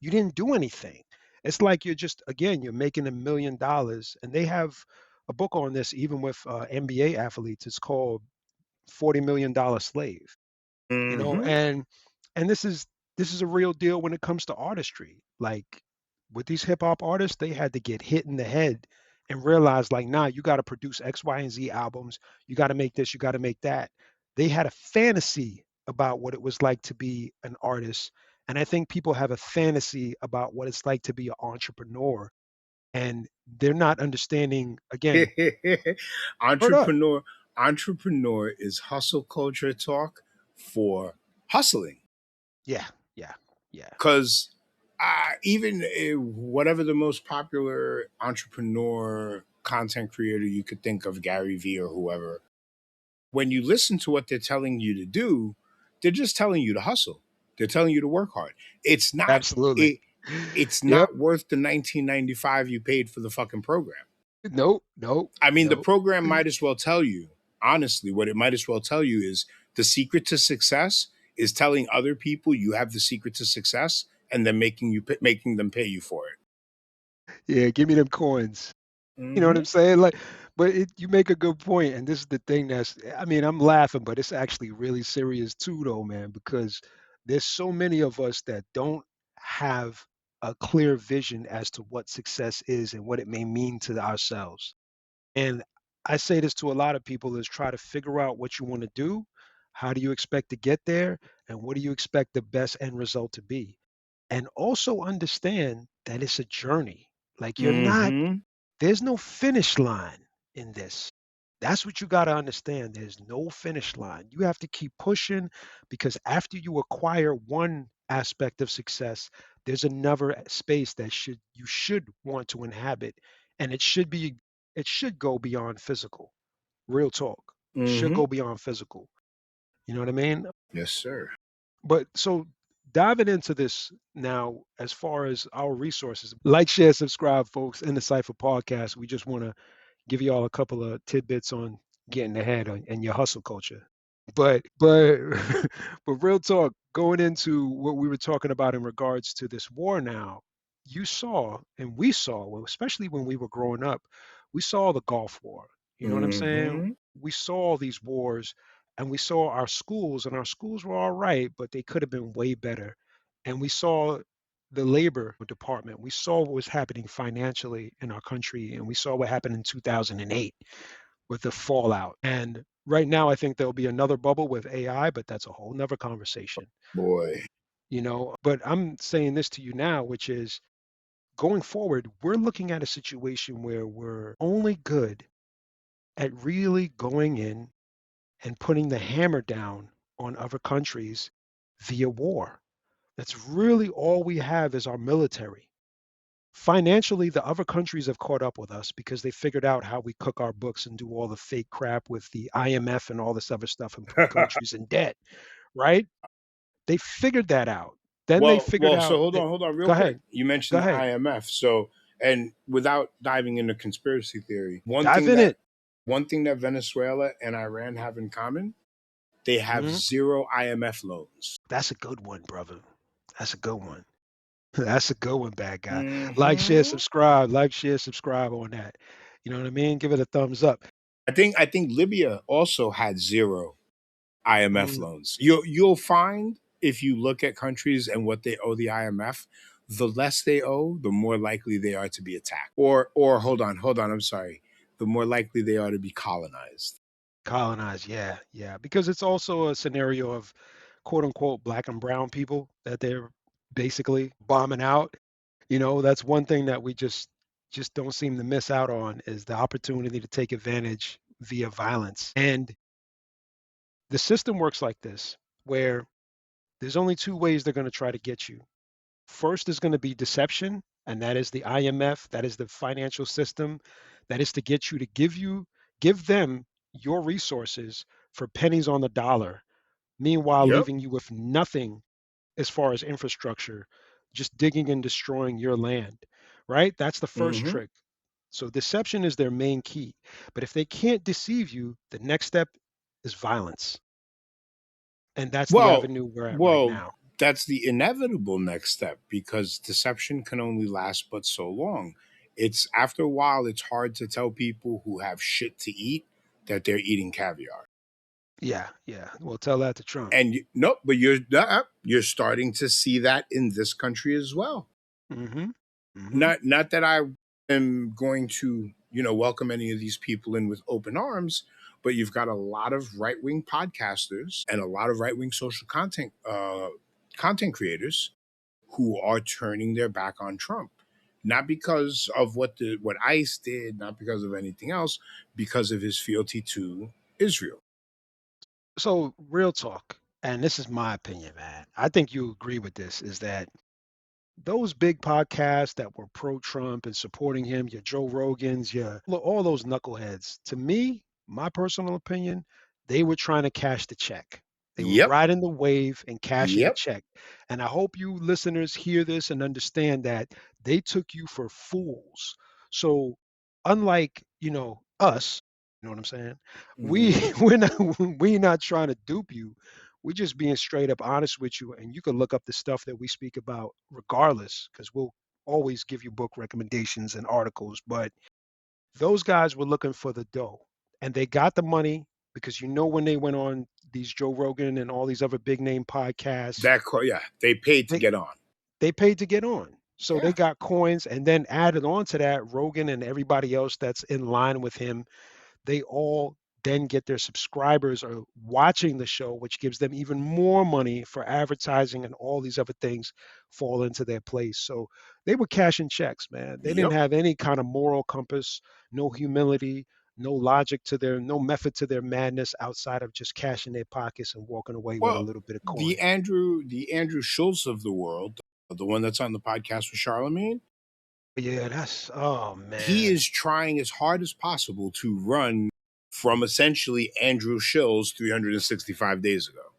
You didn't do anything. It's like you're just again, you're making $1 million, and they have a book on this even with NBA athletes. It's called $40 million slave. You know, Mm-hmm. and this is a real deal when it comes to artistry. Like with these hip hop artists, they had to get hit in the head and realize like, nah, you got to produce X, Y, and Z albums. You got to make this, you got to make that. They had a fantasy about what it was like to be an artist. And I think people have a fantasy about what it's like to be an entrepreneur. And they're not understanding again. Word up. entrepreneur entrepreneur is hustle culture talk for hustling. Yeah, yeah, yeah. Because even whatever the most popular entrepreneur content creator you could think of, Gary Vee or whoever, when you listen to what they're telling you to do, they're just telling you to hustle. They're telling you to work hard. It's not Absolutely. it, it's Yep. not worth the 1995 you paid for the fucking program. Nope, nope, I mean, the nope. program might as well tell you, honestly, what it might as well tell you is the secret to success is telling other people you have the secret to success and then making them pay you for it. Yeah, give me them coins. You know what I'm Mm-hmm. saying? Like, but you make a good point, and this is the thing I mean, I'm laughing, but it's actually really serious too, though, man, because there's so many of us that don't have a clear vision as to what success is and what it may mean to ourselves. And I say this to a lot of people is try to figure out what you want to do, how do you expect to get there, and what do you expect the best end result to be? And also understand that it's a journey. Like Mm-hmm. there's no finish line in this. That's what you got to understand. There's no finish line. You have to keep pushing because after you acquire one aspect of success, there's another space that you should want to inhabit, and it should go beyond physical. Real talk. It should Mm-hmm. go beyond physical. You know what I mean? Yes, sir. But so diving into this now, as far as our resources, like, share, subscribe, folks, in the Cypher podcast. We just want to give you all a couple of tidbits on getting ahead and your hustle culture. But but real talk, going into what we were talking about in regards to this war now, you saw and we saw, well, especially when we were growing up, we saw the Gulf War. You know what I'm saying? Mm-hmm. We saw these wars and we saw our schools, and our schools were all right, but they could have been way better. And we saw the labor department. We saw what was happening financially in our country, and we saw what happened in 2008 with the fallout. And right now, I think there'll be another bubble with AI, but that's a whole nother conversation, Boy. you know. But I'm saying this to you now, which is going forward, we're looking at a situation where we're only good at really going in and putting the hammer down on other countries via war. That's really all we have is our military. Financially, the other countries have caught up with us because they figured out how we cook our books and do all the fake crap with the IMF and all this other stuff and put countries in debt, right? They figured that out. Then they figured So out that, hold on, real go quick. ahead, You go mentioned the ahead, IMF, so and without diving into conspiracy theory, dive in it. one thing that Venezuela and Iran have in common, they have Mhm. zero IMF loans. That's a good one, brother. That's a good one. That's a good one, bad guy. Mm-hmm. Like, share, subscribe on that. You know what I mean? Give it a thumbs up. I think Libya also had zero IMF Mm, loans. You'll find if you look at countries and what they owe the IMF, the less they owe, the more likely they are to be attacked. Or hold on, I'm sorry. The more likely they are to be colonized. colonize, yeah, yeah. Because it's also a scenario of quote unquote black and brown people that they're basically bombing out. You know, that's one thing that we just don't seem to miss out on is the opportunity to take advantage via violence. And the system works like this, where there's only two ways they're going to try to get you. First is going to be deception, and that is the IMF, that is the financial system, that is to get you to give them your resources for pennies on the dollar, meanwhile Yep. leaving you with nothing as far as infrastructure, just digging and destroying your land, right? That's the first Mm-hmm. trick. So deception is their main key. But if they can't deceive you, the next step is violence. And that's the Well, avenue we're at right well, now. that's the inevitable next step because deception can only last but so long. It's after a while, it's hard to tell people who have shit to eat that they're eating caviar. Yeah, yeah. Well, tell that to Trump. And no, but you're starting to see that in this country as well. Hmm. Hmm. Not that I am going to welcome any of these people in with open arms, but you've got a lot of right wing podcasters and a lot of right wing social content creators who are turning their back on Trump. Not because of what ICE did, not because of anything else, because of his fealty to Israel. So, real talk, and this is my opinion, man. I think you agree with this, is that those big podcasts that were pro-Trump and supporting him, your Joe Rogans, all those knuckleheads, to me, my personal opinion, they were trying to cash the check. They were Yep. riding the wave and cashing the Yep. check. And I hope you listeners hear this and understand that they took you for fools. So unlike, us, you know what I'm saying? We Hmm. we're not trying to dupe you. We're just being straight up honest with you, and you can look up the stuff that we speak about regardless, because we'll always give you book recommendations and articles. But those guys were looking for the dough, and they got the money because when they went on these Joe Rogan and all these other big name podcasts, Yeah, they paid to they get on. they paid to get on. So they Yeah. got coins, and then added on to that, Rogan and everybody else that's in line with him, they all then get their subscribers are watching the show, which gives them even more money for advertising, and all these other things fall into their place. So they were cashing checks, man. They didn't Yep. have any kind of moral compass, no humility, no method to their madness outside of just cashing their pockets and walking away with a Well, little bit of the coin. Andrew Schultz of the world, the one that's on the podcast with Charlemagne, But yeah, oh he man, is trying as hard as possible to run from essentially Andrew Schill's 365 days ago.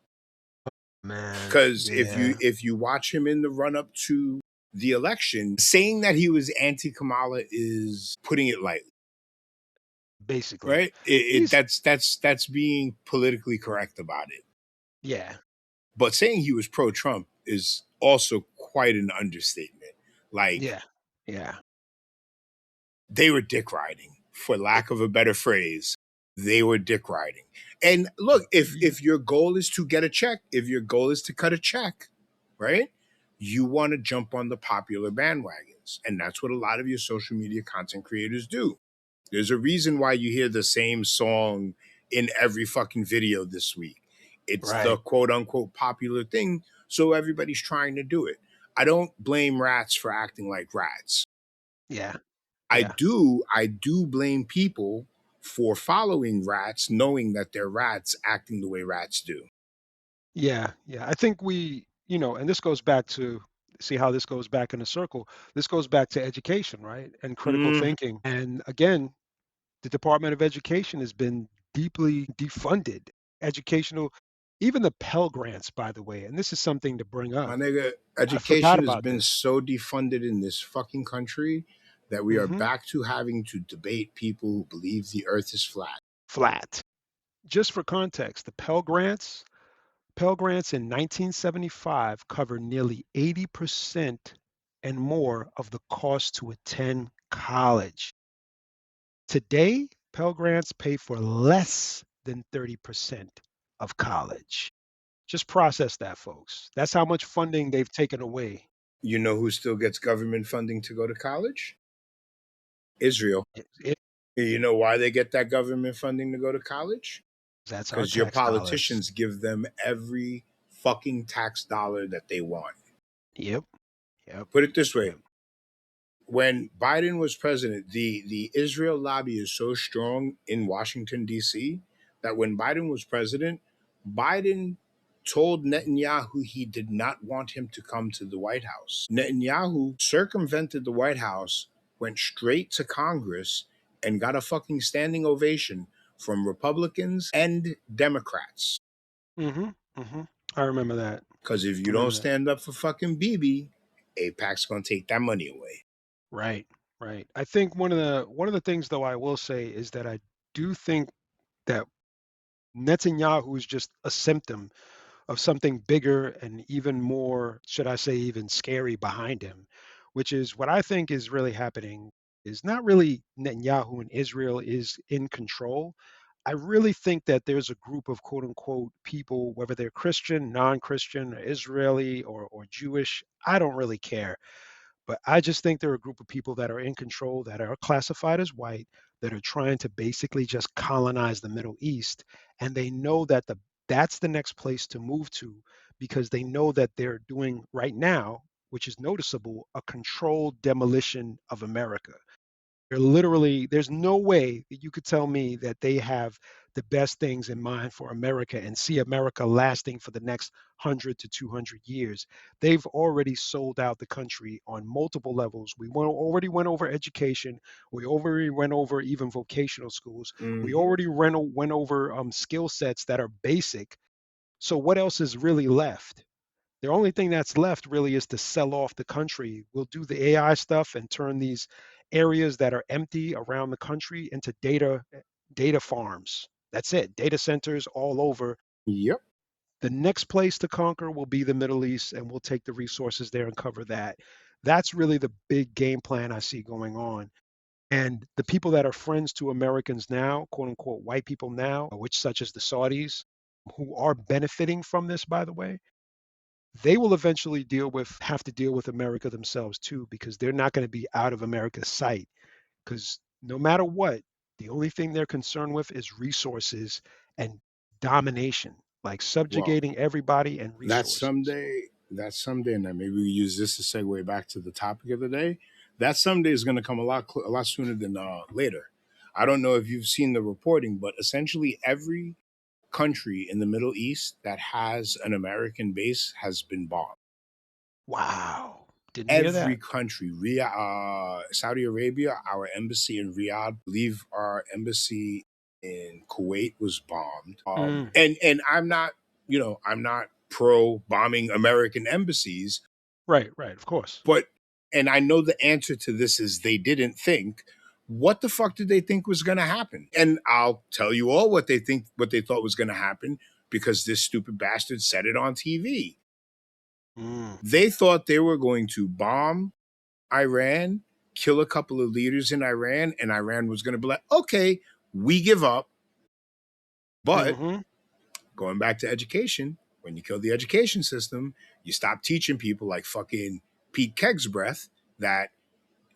man, Because yeah, if you watch him in the run up to the election, saying that he was anti Kamala is putting it lightly, basically. right? He's That's being politically correct about it. Yeah, But saying he was pro Trump is also quite an understatement. Like yeah, yeah. they were dick riding, for It, lack of a better phrase. They were dick riding. And look, if your goal is to get a check, if your goal is to cut a check, right? You want to jump on the popular bandwagons. And that's what a lot of your social media content creators do. There's a reason why you hear the same song in every fucking video this week. It's the right. quote unquote popular thing, so everybody's trying to do it. I don't blame rats for acting like rats. Yeah, I yeah. do I do blame people for following rats knowing that they're rats acting the way rats do. Yeah, yeah. I think and this goes back to see how this goes back in a circle. This goes back to education, right? And critical Mhm. thinking. And again, the Department of Education has been deeply defunded. Educational, even the Pell Grants, by the way. And this is something to bring My up. nigga, I forgot education has about been this. so defunded in this fucking country that we are Hmm. back to having to debate people who believe the earth is flat. Flat. Just for context, the Pell Grants in 1975 covered nearly 80% and more of the cost to attend college. Today, Pell Grants pay for less than 30% of college. Just process that, folks. That's how much funding they've taken away. You know who still gets government funding to go to college? Israel. It- You know why they get that government funding to go to college? that's our Because your tax dollars. politicians give them every fucking tax dollar that they want. Yep, yep, Put it this way, yep. when Biden was president, the Israel lobby is so strong in Washington D.C. that when Biden was president, Biden told Netanyahu he did not want him to come to the White House. Netanyahu circumvented the White House, went straight to Congress, and got a fucking standing ovation from Republicans and Democrats. Hmm. Hmm. I remember that. Because if I you don't remember that. stand up for fucking Bibi, AIPAC's gonna take that money away. Right. right. I think one of the things though I will say is that I do think that Netanyahu is just a symptom of something bigger and even more, should I say, even scary behind him, which is what I think is really happening is not really Netanyahu and Israel is in control. I really think that there's a group of quote unquote people, whether they're Christian, non Christian, or Israeli, or Jewish, I don't really care. But I just think there are a group of people that are in control that are classified as white that are trying to basically just colonize the Middle East. And they know that that's the next place to move to because they know that they're doing right now, which is noticeable, a controlled demolition of America. They're literally, there's no way that you could tell me that they have the best things in mind for America and see America lasting for the next 100 to 200 years. They've already sold out the country on multiple levels. Already went over education. We already went over even vocational schools. We Hmm. already went over skill sets that are basic. So what else is really left? The only thing that's left really is to sell off the country. We'll do the AI stuff and turn these areas that are empty around the country into data farms. That's it. Data centers all over. Yep. The next place to conquer will be the Middle East, and we'll take the resources there and cover that. That's really the big game plan I see going on. And the people that are friends to Americans now, quote unquote, white people now, which such as the Saudis, who are benefiting from this, by the way, they will eventually have to deal with America themselves too, because they're not going to be out of America's sight. Because no matter what, the only thing they're concerned with is resources and domination, like Well, subjugating everybody and resources. that someday, and then maybe we use this to segue back to the topic of the day. That someday is going to come a lot sooner than later. I don't know if you've seen the reporting, but essentially every country in the Middle East that has an American base has been bombed. Wow. Didn't hear Every that. country, Saudi Arabia, our embassy in Riyadh, I believe our embassy in Kuwait was bombed. Mm, And I'm not pro bombing American embassies, right, right, of course. but and I know the answer to this is they didn't think. What the fuck did they think was going to happen? And I'll tell you all what they thought was going to happen because this stupid bastard said it on TV. Mm, They thought they were going to bomb Iran, kill a couple of leaders in Iran, and Iran was going to be like, okay, we give up. But hmm. going back to education, when you kill the education system, you stop teaching people like fucking Pete Kegsbreath that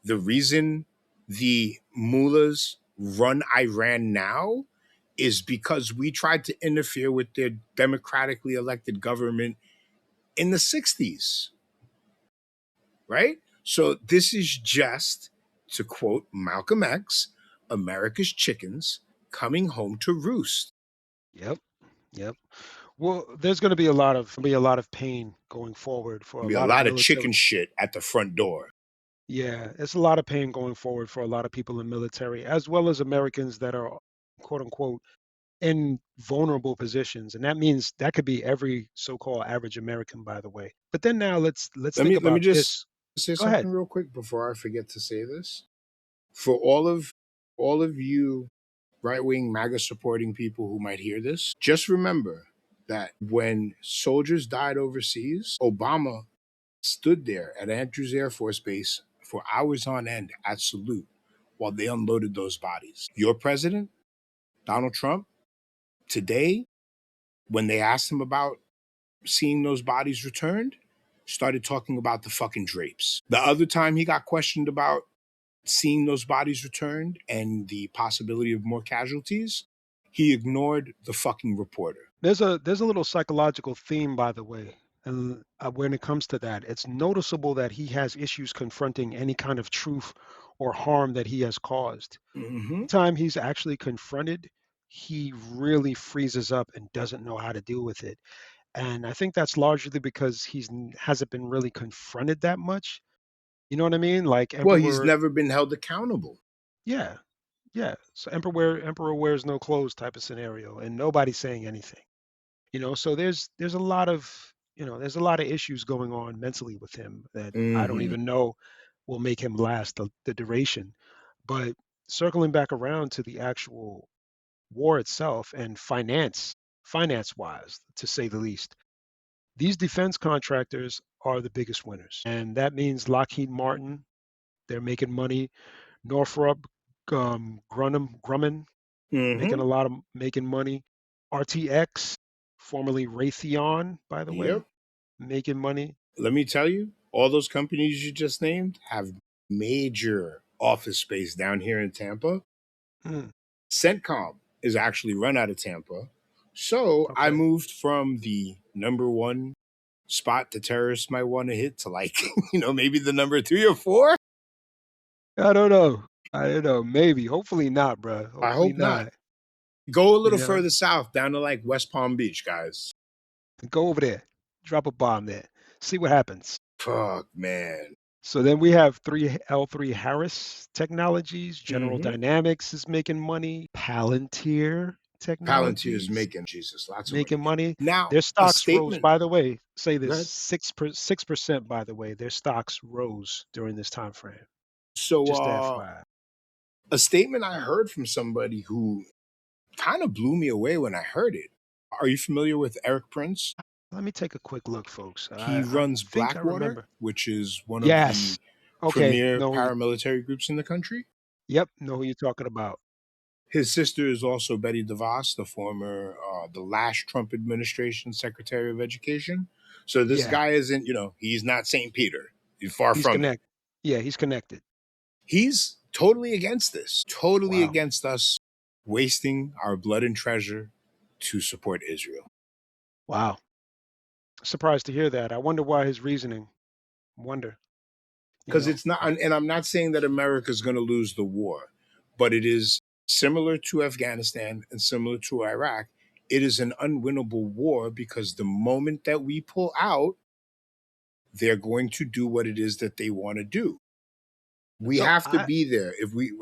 the reason the mullahs run Iran now is because we tried to interfere with their democratically elected government in the 60s, right? So this is just, to quote Malcolm X, America's chickens coming home to roost. Yep, yep. Well, there's going to be a lot of pain going forward for a There'll be a lot of lot of military. chicken shit at the front door. Yeah, it's a lot of pain going forward for a lot of people in military, as well as Americans that are quote unquote in vulnerable positions. And that means that could be every so-called average American, by the way. But then now let's think Let me about just this. say Go ahead. something real quick before I forget to say this. For all of you right wing MAGA supporting people who might hear this, just remember that when soldiers died overseas, Obama stood there at Andrews Air Force Base for hours on end at salute while they unloaded those bodies. Your president, Donald Trump, today, when they asked him about seeing those bodies returned, started talking about the fucking drapes. The other time he got questioned about seeing those bodies returned and the possibility of more casualties, he ignored the fucking reporter. There's a little psychological theme, by the way. And when it comes to that, it's noticeable that he has issues confronting any kind of truth or harm that he has caused. Mm-hmm. Time he's actually confronted, he really freezes up and doesn't know how to deal with it. And I think that's largely because hasn't been really confronted that much. You know what I mean? Like Well, he's Emperor, never been held accountable. yeah, yeah. So Emperor wears no clothes type of scenario, and nobody's saying anything. So there's a lot of there's a lot of issues going on mentally with him that I don't Mm-hmm. even know. will make him last the duration. But circling back around to the actual war itself and finance wise, to say the least, these defense contractors are the biggest winners. And that means Lockheed Martin, they're making money. Northrop Grumman making Mm-hmm. a lot of making money. RTX, formerly Raytheon, by the Yep. way, making money. Let me tell you, all those companies you just named have major office space down here in Tampa. Mm, CENTCOM is actually run out of Tampa. So I okay. moved from the number one spot the terrorists might want to hit to like, maybe the number 3 or 4. I don't know. I don't know. Maybe. Hopefully not, bro. I Hopefully hope not. not. Go a little Yeah. further south down to like West Palm Beach, guys. Go over there. Drop a bomb there. See what happens. Fuck, man. So then we have L3 Harris Technologies. General Mm-hmm. Dynamics is making money. Palantir Palantir's Technologies making Jesus lots of making money. money. Now, Their a stocks rose, statement. by the way. Say this That 6%, by the way. Their stocks rose during this time frame. so Just FYI. a statement I heard from somebody who kind of blew me away when I heard it. Are you familiar with Eric Prince? Let me take a quick look, folks. He I runs think I Blackwater, remember. which is one of Yes. the Okay. premier No. paramilitary groups in the country. Yep. Know who you're talking about. His sister is also Betty DeVos, the last Trump administration Secretary of Education. So this Yeah. guy isn't, he's not St. Peter. He's far He's from it. connected. Yeah. He's connected. He's totally against this, totally Wow. against us wasting our blood and treasure to support Israel. Wow. Surprised to hear that. I wonder why his reasoning. Wonder. You Because know. it's not, and I'm not saying that America is going to lose the war, but it is similar to Afghanistan and similar to Iraq. It is an unwinnable war because the moment that we pull out, they're going to do what it is that they want to do. We So have to I. be there.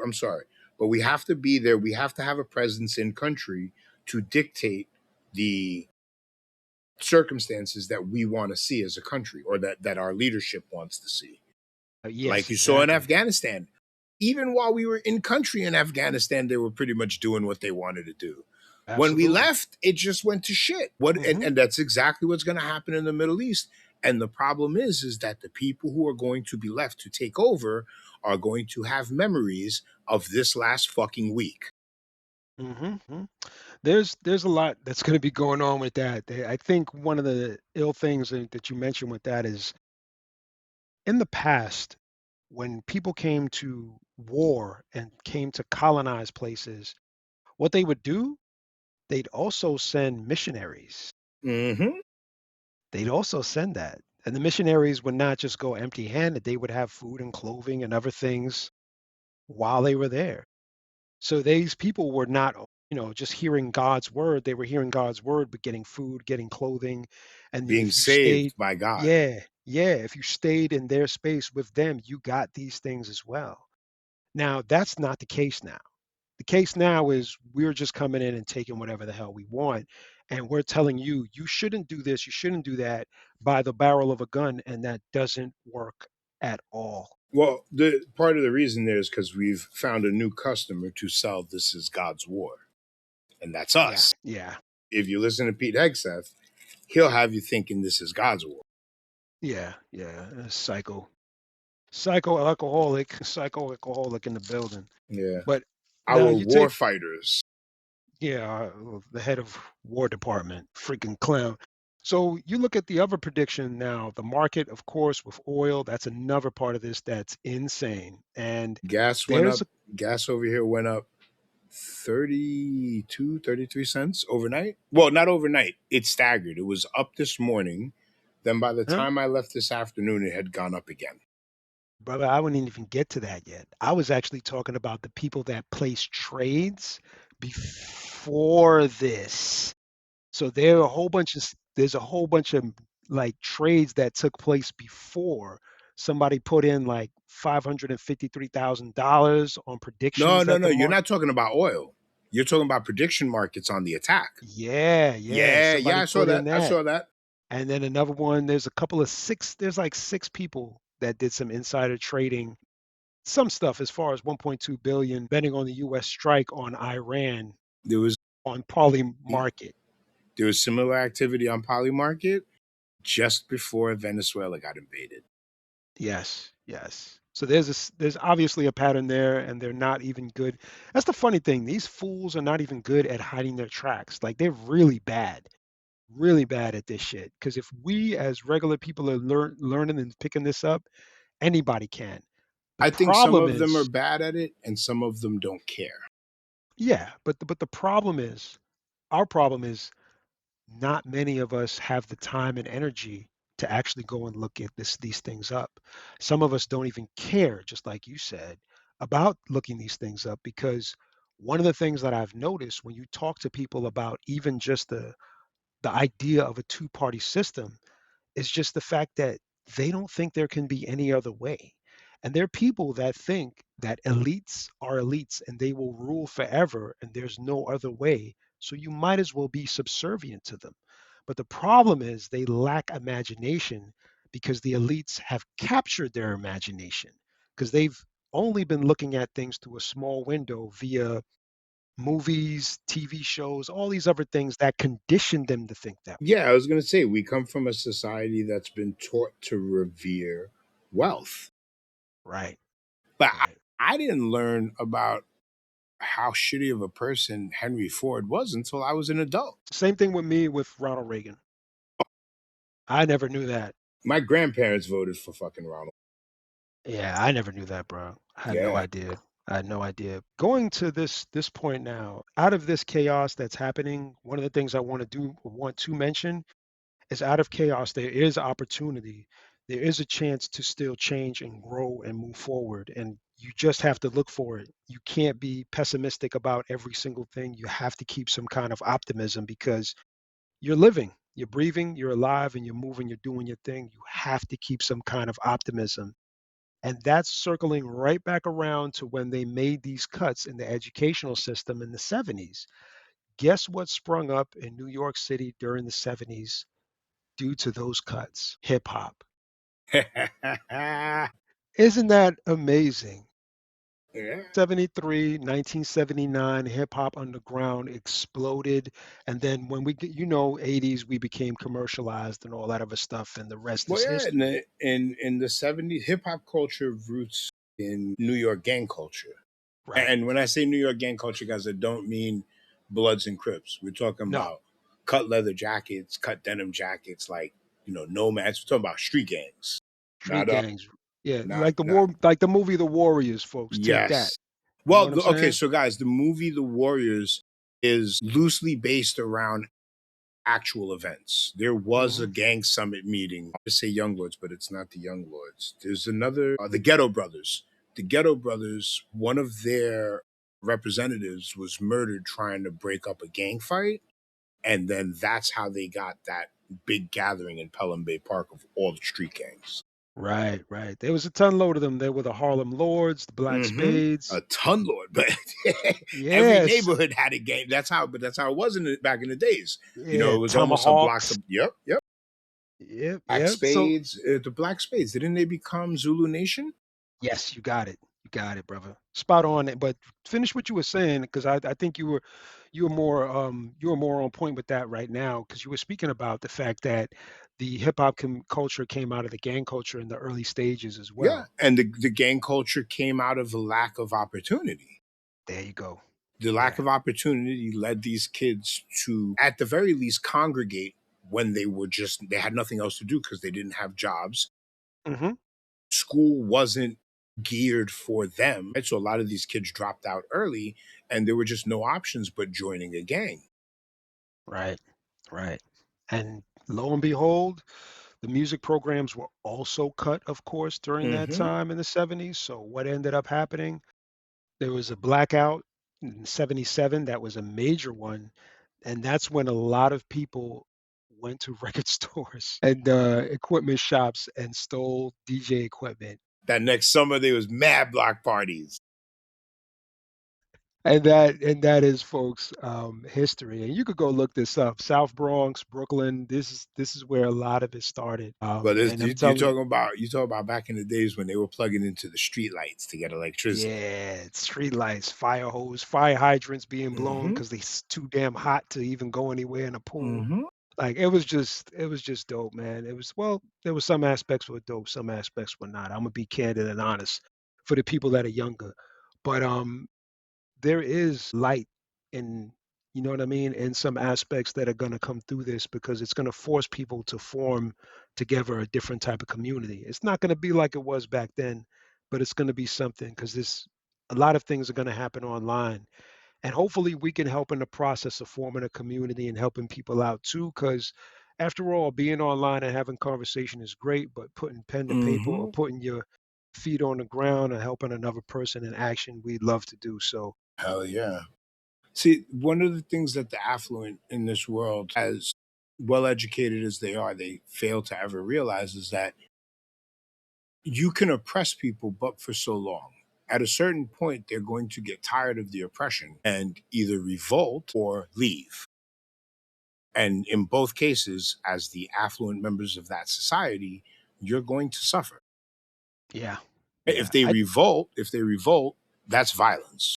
I'm sorry, but we have to be there. We have to have a presence in country to dictate the circumstances that we want to see as a country or that our leadership wants to see. Yes. Like you saw in Exactly. Afghanistan. Even while we were in country in Afghanistan, they were pretty much doing what they wanted to do. When we Absolutely. left, it just went to shit. What Hmm. and that's exactly what's going to happen in the Middle East. And the problem is that the people who are going to be left to take over are going to have memories of this last fucking week. Hmm. There's a lot that's going to be going on with that. I think one of the ill things that you mentioned with that is in the past, when people came to war and came to colonize places, what they would do, they'd also send missionaries. Mm-hmm. They'd also send that. And the missionaries would not just go empty handed, they would have food and clothing and other things while they were there. So these people were not, just hearing God's word. They were hearing God's word, but getting food, getting clothing. And Being if you stayed, saved by God. yeah, yeah, if you stayed in their space with them, you got these things as well. Now, that's not the case now. The case now is we're just coming in and taking whatever the hell we want. And we're telling you, you shouldn't do this, you shouldn't do that by the barrel of a gun. And that doesn't work at all. Well, the part of the reason there is because we've found a new customer to sell this is God's war, and that's Yeah, us. yeah, If you listen to Pete Hegseth, he'll have you thinking this is God's war. yeah, yeah. Psycho alcoholic in the building. Yeah. But now Our you war take, fighters. yeah, the head of War Department, freaking clown. So you look at the other prediction now, the market, of course, with oil, that's another part of this that's insane. And Gas went there's up. Gas over here went up 32, 33 cents overnight. Well, not overnight. It staggered. It was up this morning. Then by the huh? time I left this afternoon, it had gone up again. Brother, I wouldn't even get to that yet. I was actually talking about the people that place trades before this. So there's a whole bunch of like trades that took place before. Somebody put in like $553,000 on No, predictions no, that no. the You're mark. not talking about oil. You're talking about prediction markets on the attack. Yeah, yeah. Yeah, Somebody I saw put in that. I that. saw that. And then another one, there's like six people that did some insider trading, some stuff as far as 1.2 billion betting on the US strike on Iran There was on Parley Market. there was similar activity on Polymarket just before Venezuela got invaded. Yes, yes. So there's obviously a pattern there, and they're not even good. That's the funny thing. These fools are not even good at hiding their tracks. Like they're really bad at this shit. Because if we as regular people are learning and picking this up, anybody can. The I think some problem of them are is, bad at it and some of them don't care. yeah, but the problem is, our problem is not many of us have the time and energy to actually go and look at these things up. Some of us don't even care, just like you said, about looking these things up because one of the things that I've noticed when you talk to people about even just the idea of a two-party system is just the fact that they don't think there can be any other way. And there are people that think that elites are elites and they will rule forever and there's no other way. So you might as well be subservient to them. But the problem is they lack imagination because the elites have captured their imagination because they've only been looking at things through a small window via movies, TV shows, all these other things that condition them to think that way. Yeah, I was going to say, we come from a society that's been taught to revere wealth. Right, But right. I didn't learn about how shitty of a person Henry Ford was until I was an adult. Same thing with me with Ronald Reagan. I never knew that. My grandparents voted for fucking Ronald. Yeah, I never knew that, bro. I had no Yeah. idea. I had no idea. Going to this point now, out of this chaos that's happening, one of the things I want to mention is out of chaos, there is opportunity. There is a chance to still change and grow and move forward. And you just have to look for it. You can't be pessimistic about every single thing. You have to keep some kind of optimism because you're living, you're breathing, you're alive, and you're moving, you're doing your thing. You have to keep some kind of optimism. And that's circling right back around to when they made these cuts in the educational system in the 70s. Guess what sprung up in New York City during the 70s due to those cuts? Hip hop. Yeah. Isn't that amazing? Yeah. 73, 1979, hip hop underground exploded. And then when we get, 80s, we became commercialized and all that other stuff. And the rest Well, is yeah, history. in the 70s, hip hop culture roots in New York gang culture. Right. And when I say New York gang culture, guys, I don't mean Bloods and Crips. We're talking No, about cut leather jackets, cut denim jackets, like nomads. We're talking about street gangs, street not gangs. Yeah, not not. like the movie The Warriors, folks. Take that. Yes. You know Well, what I'm okay, saying? so guys, the movie The Warriors is loosely based around actual events. There was a Hmm. gang summit meeting. I say Young Lords, but it's not the Young Lords. There's another, the Ghetto Brothers. The Ghetto Brothers, one of their representatives was murdered trying to break up a gang fight. And then that's how they got that big gathering in Pelham Bay Park of all the street gangs. Right, right. There was a ton load of them. There were the Harlem Lords, the Black A Spades. ton, Lord, but every Yes. neighborhood had a gang. That's how it was back in the days. Yeah, It was almost a block. Tomahawks. Yep, yep. Yep, Black yep. So Spades, the Black Spades, didn't they become Zulu Nation? yes, you got it. You got it, brother. Spot on. But finish what you were saying because I think you were more on point with that right now because you were speaking about the fact that the hip hop culture came out of the gang culture in the early stages as Yeah, well. and the gang culture came out of a lack of opportunity. There you go. The lack Yeah. of opportunity led these kids to, at the very least, congregate when they had nothing else to do because they didn't have jobs. Hmm. School wasn't geared for them. Right? So a lot of these kids dropped out early and there were just no options but joining a gang. Right. Right. And lo and behold, the music programs were also cut, of course, during that Hmm. time in the 70s. So what ended up happening? There was a blackout in 77 that was a major one. And that's when a lot of people went to record stores and equipment shops and stole DJ equipment. That next summer there was mad block parties. And that is, folks, history. And you could go look this up. South Bronx, Brooklyn. This is where a lot of it started. But And I'm you telling you, talking about back in the days when they were plugging into the street lights to get electricity. yeah, street lights, fire hose, fire hydrants being blown Mm-hmm. because they too damn hot to even go anywhere in a pool. Mm-hmm. Like it was just dope, man. There was some aspects were dope, some aspects were not. I'm gonna be candid and honest for the people that are younger. But there is light in, you know what I mean, in some aspects that are going to come through this, because it's going to force people to form together a different type of community. It's not going to be like it was back then, but it's going to be something, because this a lot of things are going to happen online, and hopefully we can help in the process of forming a community and helping people out too, because after all, being online and having conversation is great, but putting pen to paper or Mm-hmm. putting your feet on the ground or helping another person in action, we'd love to do so. Hell yeah. See, one of the things that the affluent in this world, as well educated as they are, they fail to ever realize is that you can oppress people, but for so long. At a certain point, they're going to get tired of the oppression and either revolt or leave. And in both cases, as the affluent members of that society, you're going to suffer. Yeah. If Yeah. they revolt, that's violence.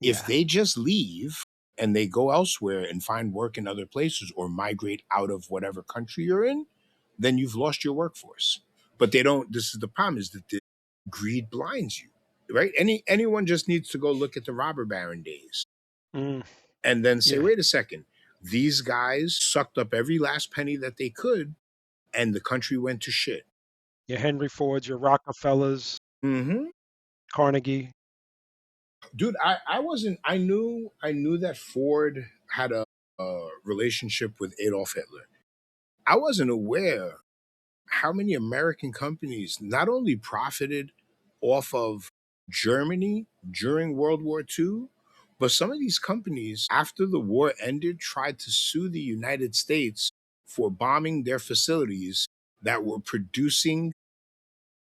If Yeah. they just leave and they go elsewhere and find work in other places or migrate out of whatever country you're in, then you've lost your workforce. But they don't. This is the problem: is that the greed blinds you, right? Anyone just needs to go look at the robber baron days Mm, and then say, yeah. wait a second, these guys sucked up every last penny that they could, and the country went to shit. Your Henry Fords, your Rockefellers, Mm-hmm. Carnegie. Dude, I wasn't. I knew that Ford had a relationship with Adolf Hitler. I wasn't aware how many American companies not only profited off of Germany during World War II, but some of these companies, after the war ended, tried to sue the United States for bombing their facilities that were producing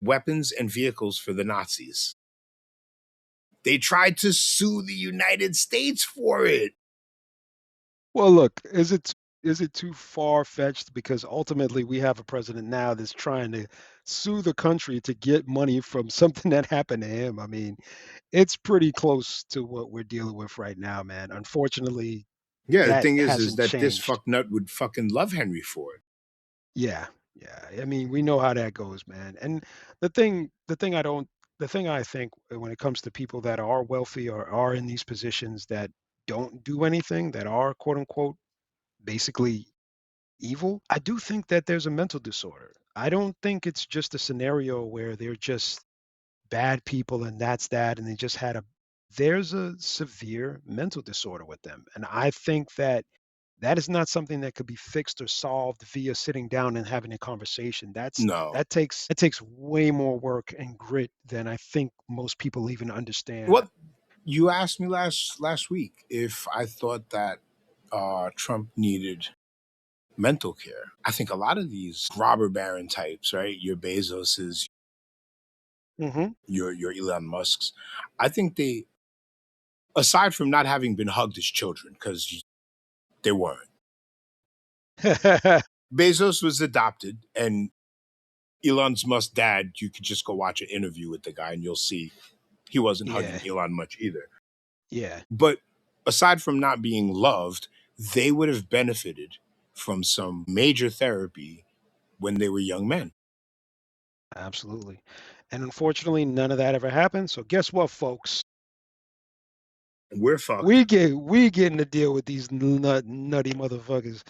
weapons and vehicles for the Nazis. They tried to sue the United States for it. Well, look, is it too far fetched? Because ultimately, we have a president now that's trying to sue the country to get money from something that happened to him. I mean, it's pretty close to what we're dealing with right now, man. Unfortunately, Yeah, the that thing is hasn't that this changed. fuck nut would fucking love Henry Ford. Yeah, yeah. I mean, we know how that goes, man. And the thing I think when it comes to people that are wealthy or are in these positions that don't do anything, that are quote unquote basically evil, I do think that there's a mental disorder. I don't think it's just a scenario where they're just bad people and that's that, and they just had a there's a severe mental disorder with them. And I think that that is not something that could be fixed or solved via sitting down and having a conversation. No. That takes way more work and grit than I think most people even understand. What you asked me last week if I thought that Trump needed mental care. I think a lot of these robber baron types, right? Your Bezoses, Hmm. your Elon Musks. I think they, aside from not having been hugged as children, because they weren't. Bezos was adopted, and Elon's Musk's dad. You could just go watch an interview with the guy, and you'll see he wasn't hugging Yeah, Elon much either. yeah, But aside from not being loved, they would have benefited from some major therapy when they were young men. absolutely. And unfortunately, none of that ever happened. So guess what, folks? We're fucked. We getting to deal with these nutty motherfuckers.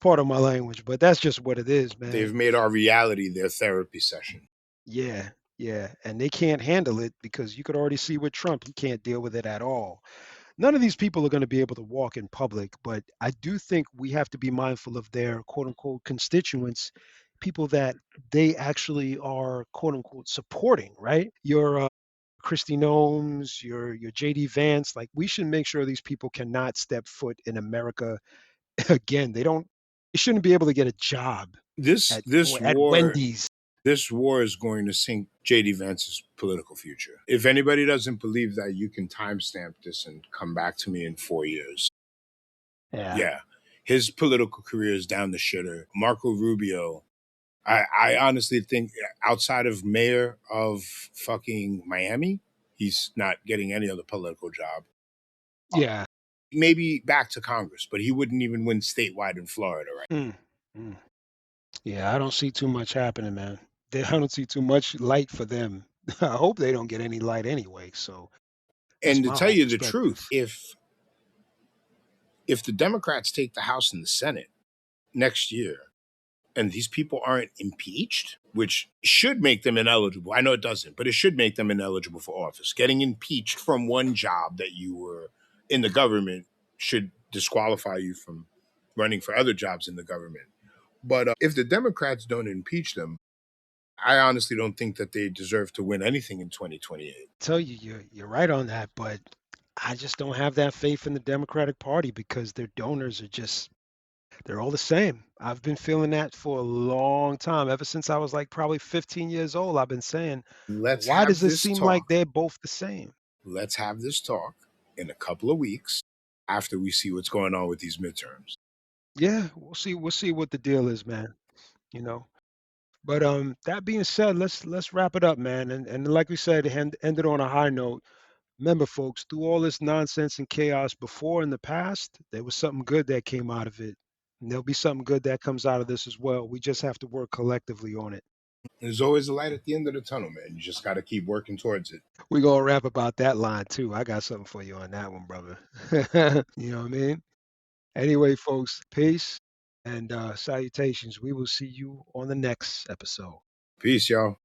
Part of my language, but that's just what it is, man. They've made our reality their therapy session. Yeah, yeah, and they can't handle it because you could already see with Trump, he can't deal with it at all. None of these people are going to be able to walk in public, but I do think we have to be mindful of their quote unquote constituents, people that they actually are quote unquote supporting, right? Your Christy Gnomes, your JD Vance, like we should make sure these people cannot step foot in America again. They shouldn't be able to get a job This at Wendy's. This war is going to sink JD Vance's political future. If anybody doesn't believe that, you can timestamp this and come back to me in 4 years. Yeah. Yeah. His political career is down the shitter. Marco Rubio, I honestly think outside of mayor of fucking Miami, he's not getting any other political job. Yeah. Maybe back to Congress, but he wouldn't even win statewide in Florida, right? Mm, mm. Yeah, I don't see too much happening, man. I don't see too much light for them. I hope they don't get any light anyway. So that's And to my tell whole you the truth, perspective. if the Democrats take the House and the Senate next year, and these people aren't impeached, which should make them ineligible. I know it doesn't, but it should make them ineligible for office. Getting impeached from one job that you were in the government should disqualify you from running for other jobs in the government. But if the Democrats don't impeach them, I honestly don't think that they deserve to win anything in 2028. Tell you, you're right on that, but I just don't have that faith in the Democratic Party because their donors are just they're all the same. I've been feeling that for a long time. Ever since I was like probably 15 years old, I've been saying, Let's why have does it this seem like talk. they're both the same? Let's have this talk in a couple of weeks after we see what's going on with these midterms. Yeah, we'll see what the deal is, man. You know. But that being said, let's wrap it up, man. And like we said, end it on a high note. Remember, folks, through all this nonsense and chaos before in the past, there was something good that came out of it. And there'll be something good that comes out of this as well. We just have to work collectively on it. There's always a light at the end of the tunnel, man. You just got to keep working towards it. We're gonna rap about that line too. I got something for you on that one, brother. You know what I mean? Anyway, folks, peace and salutations. We will see you on the next episode. Peace, y'all.